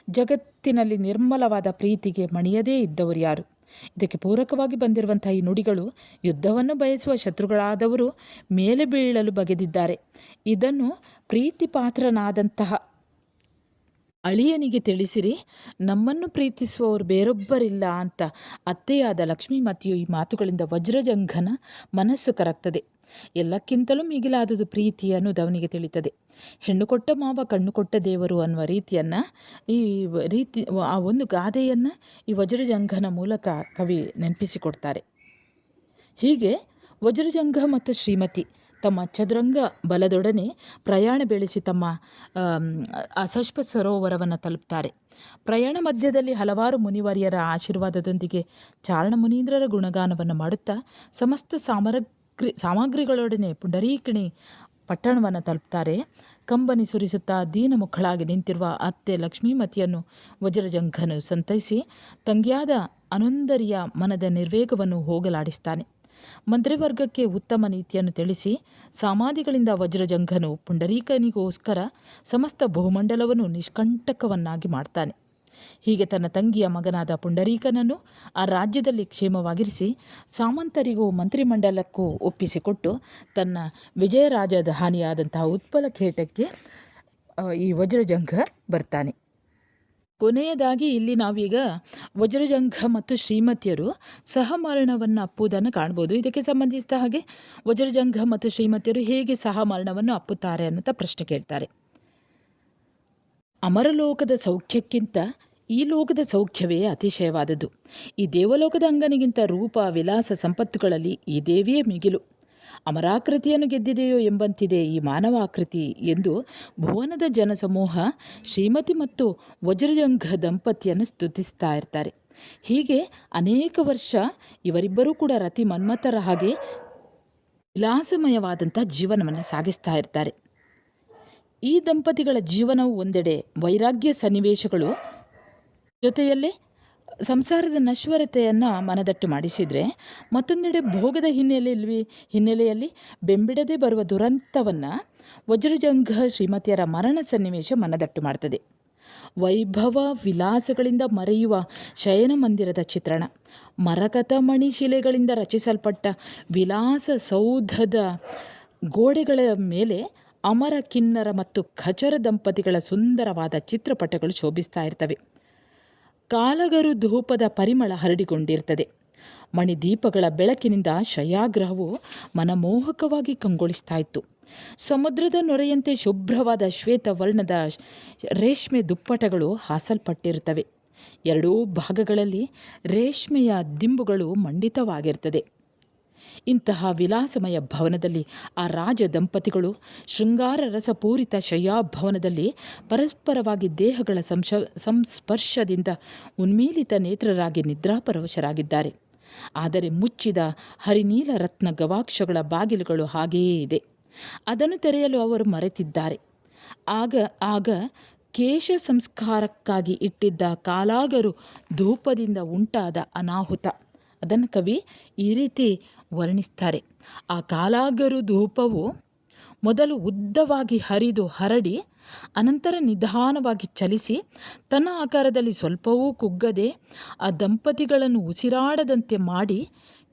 ಜಗತ್ತಿನಲ್ಲಿ ನಿರ್ಮಲವಾದ ಪ್ರೀತಿಗೆ ಮಣಿಯದೇ ಇದ್ದವರು ಯಾರು? ಇದಕ್ಕೆ ಪೂರಕವಾಗಿ ಬಂದಿರುವಂತಹ ಈ ನುಡಿಗಳು ಯುದ್ಧವನ್ನು ಬಯಸುವ ಶತ್ರುಗಳಾದವರು ಮೇಲೆ ಬೀಳಲು ಬಗೆದಿದ್ದಾರೆ. ಇದನ್ನು ಪ್ರೀತಿಪಾತ್ರನಾದಂತಹ ಅಳಿಯನಿಗೆ ತಿಳಿಸಿರಿ. ನಮ್ಮನ್ನು ಪ್ರೀತಿಸುವವರು ಬೇರೊಬ್ಬರಿಲ್ಲ ಅಂತ ಅತ್ತೆಯಾದ ಲಕ್ಷ್ಮೀಮತಿಯು ಈ ಮಾತುಗಳಿಂದ ವಜ್ರಜಂಘನ ಮನಸ್ಸು ಕರಗ್ತದೆ. ಎಲ್ಲಕ್ಕಿಂತಲೂ ಮಿಗಿಲಾದುದು ಪ್ರೀತಿ ಅನ್ನೋದು ಅವನಿಗೆ ತಿಳಿತದೆ. ಹೆಣ್ಣು ಕೊಟ್ಟ ಮಾವ ಕಣ್ಣು ಕೊಟ್ಟ ದೇವರು ಅನ್ನುವ ಆ ಒಂದು ಗಾದೆಯನ್ನು ಈ ವಜ್ರಜಂಘನ ಮೂಲಕ ಕವಿ ನೆನಪಿಸಿಕೊಡ್ತಾರೆ. ಹೀಗೆ ವಜ್ರಜಂಘ ಮತ್ತು ಶ್ರೀಮತಿ ತಮ್ಮ ಚದುರಂಗ ಬಲದೊಡನೆ ಪ್ರಯಾಣ ಬೆಳೆಸಿ ತಮ್ಮ ಅಸಶ್ಪ ಸರೋವರವನ್ನು ತಲುಪ್ತಾರೆ. ಪ್ರಯಾಣ ಮಧ್ಯದಲ್ಲಿ ಹಲವಾರು ಮುನಿವರ್ಯರ ಆಶೀರ್ವಾದದೊಂದಿಗೆ ಚಾರಣ ಮುನೀಂದ್ರರ ಗುಣಗಾನವನ್ನು ಮಾಡುತ್ತಾ ಸಮಸ್ತ ಸಾಮಗ್ರಿಗಳೊಡನೆ ಪುಂಡರೀಕಿಣಿ ಪಟ್ಟಣವನ್ನು ತಲುಪ್ತಾರೆ. ಕಂಬನಿ ಸುರಿಸುತ್ತಾ ದೀನಮುಖಳಾಗಿ ನಿಂತಿರುವ ಅತ್ತೆ ಲಕ್ಷ್ಮೀಮತಿಯನ್ನು ವಜ್ರಜಂಘನು ಸಂತೈಸಿ ತಂಗಿಯಾದ ಅನುಂದರಿಯ ಮನದ ನಿರ್ವೇಗವನ್ನು ಹೋಗಲಾಡಿಸ್ತಾನೆ. ಮಂತ್ರಿವರ್ಗಕ್ಕೆ ಉತ್ತಮ ನೀತಿಯನ್ನು ತಿಳಿಸಿ ಸಾಮಾಧಿಗಳಿಂದ ವಜ್ರಜಂಘನು ಪುಂಡರೀಕನಿಗೋಸ್ಕರ ಸಮಸ್ತ ಭೂಮಂಡಲವನ್ನು ನಿಷ್ಕಂಟಕವನ್ನಾಗಿ ಮಾಡ್ತಾನೆ. ಹೀಗೆ ತನ್ನ ತಂಗಿಯ ಮಗನಾದ ಪುಂಡರೀಕನನ್ನು ಆ ರಾಜ್ಯದಲ್ಲಿ ಕ್ಷೇಮವಾಗಿರಿಸಿ ಸಾಮಂತರಿಗೂ ಮಂತ್ರಿಮಂಡಲಕ್ಕೂ ಒಪ್ಪಿಸಿಕೊಟ್ಟು ತನ್ನ ವಿಜಯರಾಜಧಾನಿಯಾದಂತಹ ಉತ್ಪಲಖೇಟಕ್ಕೆ ಈ ವಜ್ರಜಂಘ ಬರ್ತಾನೆ. ಕೊನೆಯದಾಗಿ ಇಲ್ಲಿ ನಾವೀಗ ವಜ್ರಜಂಘ ಮತ್ತು ಶ್ರೀಮತಿಯರು ಸಹಮರಣವನ್ನು ಅಪ್ಪುವುದನ್ನು ಕಾಣ್ಬೋದು. ಇದಕ್ಕೆ ಸಂಬಂಧಿಸಿದ ಹಾಗೆ ವಜ್ರಜಂಘ ಮತ್ತು ಶ್ರೀಮತಿಯರು ಹೇಗೆ ಸಹಮರಣವನ್ನು ಅಪ್ಪುತ್ತಾರೆ ಅನ್ನುವಂಥ ಪ್ರಶ್ನೆ ಕೇಳ್ತಾರೆ. ಅಮರಲೋಕದ ಸೌಖ್ಯಕ್ಕಿಂತ ಈ ಲೋಕದ ಸೌಖ್ಯವೇ ಅತಿಶಯವಾದದ್ದು. ಈ ದೇವಲೋಕದ ಅಂಗನಿಗಿಂತ ರೂಪ ವಿಲಾಸ ಸಂಪತ್ತುಗಳಲ್ಲಿ ಈ ದೇವಿಯೇ ಮಿಗಿಲು. ಅಮರಾಕೃತಿಯನ್ನು ಗೆದ್ದಿದೆಯೋ ಎಂಬಂತಿದೆ ಈ ಮಾನವಾಕೃತಿ ಎಂದು ಭುವನದ ಜನಸಮೂಹ ಶ್ರೀಮತಿ ಮತ್ತು ವಜ್ರಜಂಘ ದಂಪತಿಯನ್ನು ಸ್ತುತಿಸ್ತಾ ಇರ್ತಾರೆ. ಹೀಗೆ ಅನೇಕ ವರ್ಷ ಇವರಿಬ್ಬರೂ ಕೂಡ ರತಿ ಮನ್ಮಥರ ಹಾಗೆ ವಿಲಾಸಮಯವಾದಂಥ ಜೀವನವನ್ನು ಸಾಗಿಸ್ತಾ ಇರ್ತಾರೆ. ಈ ದಂಪತಿಗಳ ಜೀವನವು ಒಂದೆಡೆ ವೈರಾಗ್ಯ ಸನ್ನಿವೇಶಗಳು ಜೊತೆಯಲ್ಲೇ ಸಂಸಾರದ ನಶ್ವರತೆಯನ್ನು ಮನದಟ್ಟು ಮಾಡಿಸಿದರೆ, ಮತ್ತೊಂದೆಡೆ ಭೋಗದ ಹಿನ್ನೆಲೆಯಲ್ಲಿ ಬೆಂಬಿಡದೆ ಬರುವ ದುರಂತವನ್ನು ವಜ್ರಜಂಘ ಶ್ರೀಮತಿಯರ ಮರಣ ಸನ್ನಿವೇಶ ಮನದಟ್ಟು ಮಾಡ್ತದೆ. ವೈಭವ ವಿಲಾಸಗಳಿಂದ ಮರೆಯುವ ಶಯನ ಮಂದಿರದ ಚಿತ್ರಣ, ಮರಕತ ಮಣಿಶಿಲೆಗಳಿಂದ ರಚಿಸಲ್ಪಟ್ಟ ವಿಲಾಸ ಸೌಧದ ಗೋಡೆಗಳ ಮೇಲೆ ಅಮರ ಕಿನ್ನರ ಮತ್ತು ಖಚರ ದಂಪತಿಗಳ ಸುಂದರವಾದ ಚಿತ್ರಪಟಗಳು ಶೋಭಿಸ್ತಾ ಇರ್ತವೆ. ಕಾಲಗರು ಧೂಪದ ಪರಿಮಳ ಹರಡಿಕೊಂಡಿರ್ತದೆ. ಮಣಿದೀಪಗಳ ಬೆಳಕಿನಿಂದ ಶಯಾಗ್ರಹವು ಮನಮೋಹಕವಾಗಿ ಕಂಗೊಳಿಸ್ತಾ ಇತ್ತು. ಸಮುದ್ರದ ನೊರೆಯಂತೆ ಶುಭ್ರವಾದ ಶ್ವೇತ ವರ್ಣದ ರೇಷ್ಮೆ ದುಪ್ಪಟಗಳು ಹಾಸಲ್ಪಟ್ಟಿರುತ್ತವೆ. ಎರಡೂ ಭಾಗಗಳಲ್ಲಿ ರೇಷ್ಮೆಯ ದಿಂಬುಗಳು ಮಂಡಿತವಾಗಿರ್ತದೆ. ಇಂತಹ ವಿಲಾಸಮಯ ಭವನದಲ್ಲಿ ಆ ರಾಜ ದಂಪತಿಗಳು ಶೃಂಗಾರ ರಸಪೂರಿತ ಶಯ್ಯಾಭವನದಲ್ಲಿ ಪರಸ್ಪರವಾಗಿ ದೇಹಗಳ ಸಂಸ್ಪರ್ಶದಿಂದ ಉನ್ಮೀಲಿತ ನೇತ್ರರಾಗಿ ನಿದ್ರಾಪರವಶರಾಗಿದ್ದಾರೆ. ಆದರೆ ಮುಚ್ಚಿದ ಹರಿನೀಲ ರತ್ನ ಗವಾಕ್ಷಗಳ ಬಾಗಿಲುಗಳು ಹಾಗೆಯೇ ಇದೆ. ಅದನ್ನು ತೆರೆಯಲು ಅವರು ಮರೆತಿದ್ದಾರೆ. ಆಗ ಕೇಶ ಸಂಸ್ಕಾರಕ್ಕಾಗಿ ಇಟ್ಟಿದ್ದ ಕಾಲಾಗರು ಧೂಪದಿಂದ ಉಂಟಾದ ಅನಾಹುತ ಅದನ್ನು ಕವಿ ಈ ರೀತಿ ವರ್ಣಿಸ್ತಾರೆ. ಆ ಕಾಲಾಗರು ಧೂಪವು ಮೊದಲು ಉದ್ದವಾಗಿ ಹರಿದು ಹರಡಿ ಅನಂತರ ನಿಧಾನವಾಗಿ ಚಲಿಸಿ ತನ್ನ ಆಕಾರದಲ್ಲಿ ಸ್ವಲ್ಪವೂ ಕುಗ್ಗದೆ ಆ ದಂಪತಿಗಳನ್ನು ಉಸಿರಾಡದಂತೆ ಮಾಡಿ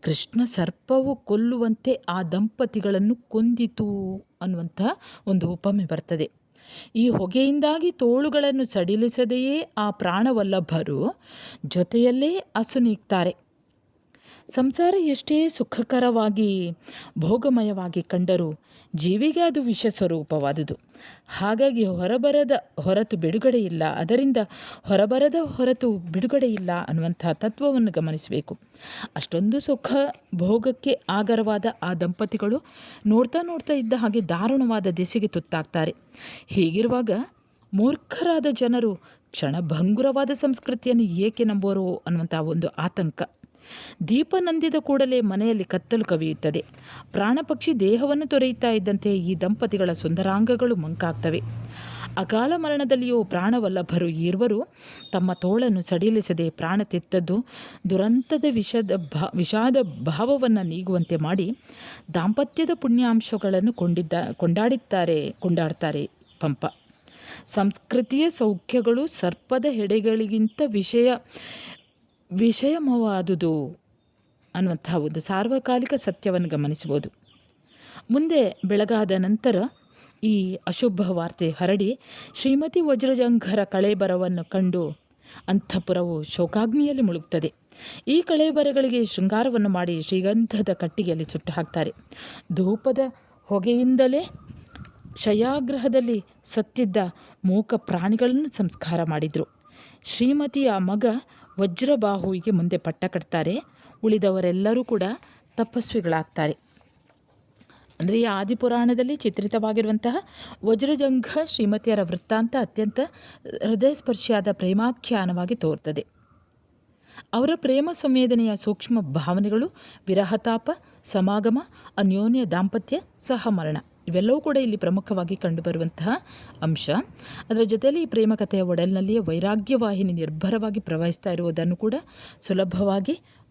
ಕೃಷ್ಣ ಸರ್ಪವು ಕೊಲ್ಲುವಂತೆ ಆ ದಂಪತಿಗಳನ್ನು ಕೊಂದಿತು ಅನ್ನುವಂಥ ಒಂದು ಉಪಮೆ ಬರ್ತದೆ. ಈ ಹೊಗೆಯಿಂದಾಗಿ ತೋಳುಗಳನ್ನು ಸಡಿಲಿಸದೆಯೇ ಆ ಪ್ರಾಣವಲ್ಲಭರು ಜೊತೆಯಲ್ಲೇ ಅಸುನೀಗ್ತಾರೆ. ಸಂಸಾರ ಎಷ್ಟೇ ಸುಖಕರವಾಗಿ ಭೋಗಮಯವಾಗಿ ಕಂಡರೂ ಜೀವಿಗೆ ಅದು ವಿಷ ಸ್ವರೂಪವಾದುದು. ಹಾಗಾಗಿ ಹೊರಬರದ ಹೊರತು ಬಿಡುಗಡೆಯಿಲ್ಲ, ಅದರಿಂದ ಹೊರಬರದ ಹೊರತು ಬಿಡುಗಡೆಯಿಲ್ಲ ಅನ್ನುವಂಥ ತತ್ವವನ್ನು ಗಮನಿಸಬೇಕು. ಅಷ್ಟೊಂದು ಸುಖ ಭೋಗಕ್ಕೆ ಆಗರವಾದ ಆ ದಂಪತಿಗಳು ನೋಡ್ತಾ ನೋಡ್ತಾ ಇದ್ದ ಹಾಗೆ ದಾರುಣವಾದ ದಿಸೆಗೆ ತುತ್ತಾಗ್ತಾರೆ. ಹೀಗಿರುವಾಗ ಮೂರ್ಖರಾದ ಜನರು ಕ್ಷಣಭಂಗುರವಾದ ಸಂಸ್ಕೃತಿಯನ್ನು ಏಕೆ ನಂಬೋರು ಅನ್ನುವಂಥ ಒಂದು ಆತಂಕ. ದೀಪ ನಂದಿದ ಕೂಡಲೇ ಮನೆಯಲ್ಲಿ ಕತ್ತಲು ಕವಿಯುತ್ತದೆ. ಪ್ರಾಣಪಕ್ಷಿ ದೇಹವನ್ನು ತೊರೆಯುತ್ತಾ ಇದ್ದಂತೆ ಈ ದಂಪತಿಗಳ ಸುಂದರಾಂಗಗಳು ಮಂಕಾಗ್ತವೆ. ಅಕಾಲ ಮರಣದಲ್ಲಿಯೂ ಪ್ರಾಣವಲ್ಲಭರು ಇರುವರು ತಮ್ಮ ತೋಳನ್ನು ಸಡಿಲಿಸದೆ ಪ್ರಾಣ ತೆತ್ತದ್ದು ದುರಂತದ ವಿಷಾದ ಭಾವವನ್ನು ನೀಗುವಂತೆ ಮಾಡಿ ದಾಂಪತ್ಯದ ಪುಣ್ಯಾಂಶಗಳನ್ನು ಕೊಂಡಾಡ್ತಾರೆ ಪಂಪ. ಸಂಸ್ಕೃತಿಯ ಸೌಖ್ಯಗಳು ಸರ್ಪದ ಹೆಡೆಗಳಿಗಿಂತ ವಿಷಯಮವಾದುದು ಅನ್ನುವಂಥ ಒಂದು ಸಾರ್ವಕಾಲಿಕ ಸತ್ಯವನ್ನು ಗಮನಿಸಬಹುದು. ಮುಂದೆ ಬೆಳಗಾದ ನಂತರ ಈ ಅಶುಭ ವಾರ್ತೆ ಹರಡಿ ಶ್ರೀಮತಿ ವಜ್ರಜಂಘರ ಕಳೇಬರವನ್ನು ಕಂಡು ಅಂತಃಪುರವು ಶೋಕಾಗ್ನಿಯಲ್ಲಿ ಮುಳುಗುತ್ತದೆ. ಈ ಕಳೇಬರಗಳಿಗೆ ಶೃಂಗಾರವನ್ನು ಮಾಡಿ ಶ್ರೀಗಂಧದ ಕಟ್ಟಿಗೆಯಲ್ಲಿ ಸುಟ್ಟು ಹಾಕ್ತಾರೆ. ಧೂಪದ ಹೊಗೆಯಿಂದಲೇ ಶಯಾಗ್ರಹದಲ್ಲಿ ಸತ್ತಿದ್ದ ಮೂಕ ಪ್ರಾಣಿಗಳನ್ನು ಸಂಸ್ಕಾರ ಮಾಡಿದರು. ಶ್ರೀಮತಿಯ ಮಗ ವಜ್ರಬಾಹುವಿಗೆ ಮುಂದೆ ಪಟ್ಟ ಕಟ್ತಾರೆ. ಉಳಿದವರೆಲ್ಲರೂ ಕೂಡ ತಪಸ್ವಿಗಳಾಗ್ತಾರೆ. ಅಂದರೆ ಈ ಆದಿಪುರಾಣದಲ್ಲಿ ಚಿತ್ರಿತವಾಗಿರುವಂತಹ ವಜ್ರಜಂಘ ಶ್ರೀಮತಿಯರ ವೃತ್ತಾಂತ ಅತ್ಯಂತ ಹೃದಯಸ್ಪರ್ಶಿಯಾದ ಪ್ರೇಮಾಖ್ಯಾನವಾಗಿ ತೋರ್ತದೆ. ಅವರ ಪ್ರೇಮ ಸಂವೇದನೆಯ ಸೂಕ್ಷ್ಮ ಭಾವನೆಗಳು ವಿರಹತಾಪ, ಸಮಾಗಮ, ಅನ್ಯೋನ್ಯ ದಾಂಪತ್ಯ, ಸಹಮರಣ ಇವೆಲ್ಲವೂ ಕೂಡ ಇಲ್ಲಿ ಪ್ರಮುಖವಾಗಿ ಕಂಡುಬರುವಂತಹ ಅಂಶ. ಅದರ ಜೊತೆಯಲ್ಲಿ ಈ ಪ್ರೇಮ ಕಥೆಯ ಒಡಲಿನಲ್ಲಿಯೇ ವೈರಾಗ್ಯವಾಹಿನಿ ನಿರ್ಭರವಾಗಿ ಪ್ರವಹಿಸ್ತಾ ಇರುವುದನ್ನು ಕೂಡ ಸುಲಭವಾಗಿ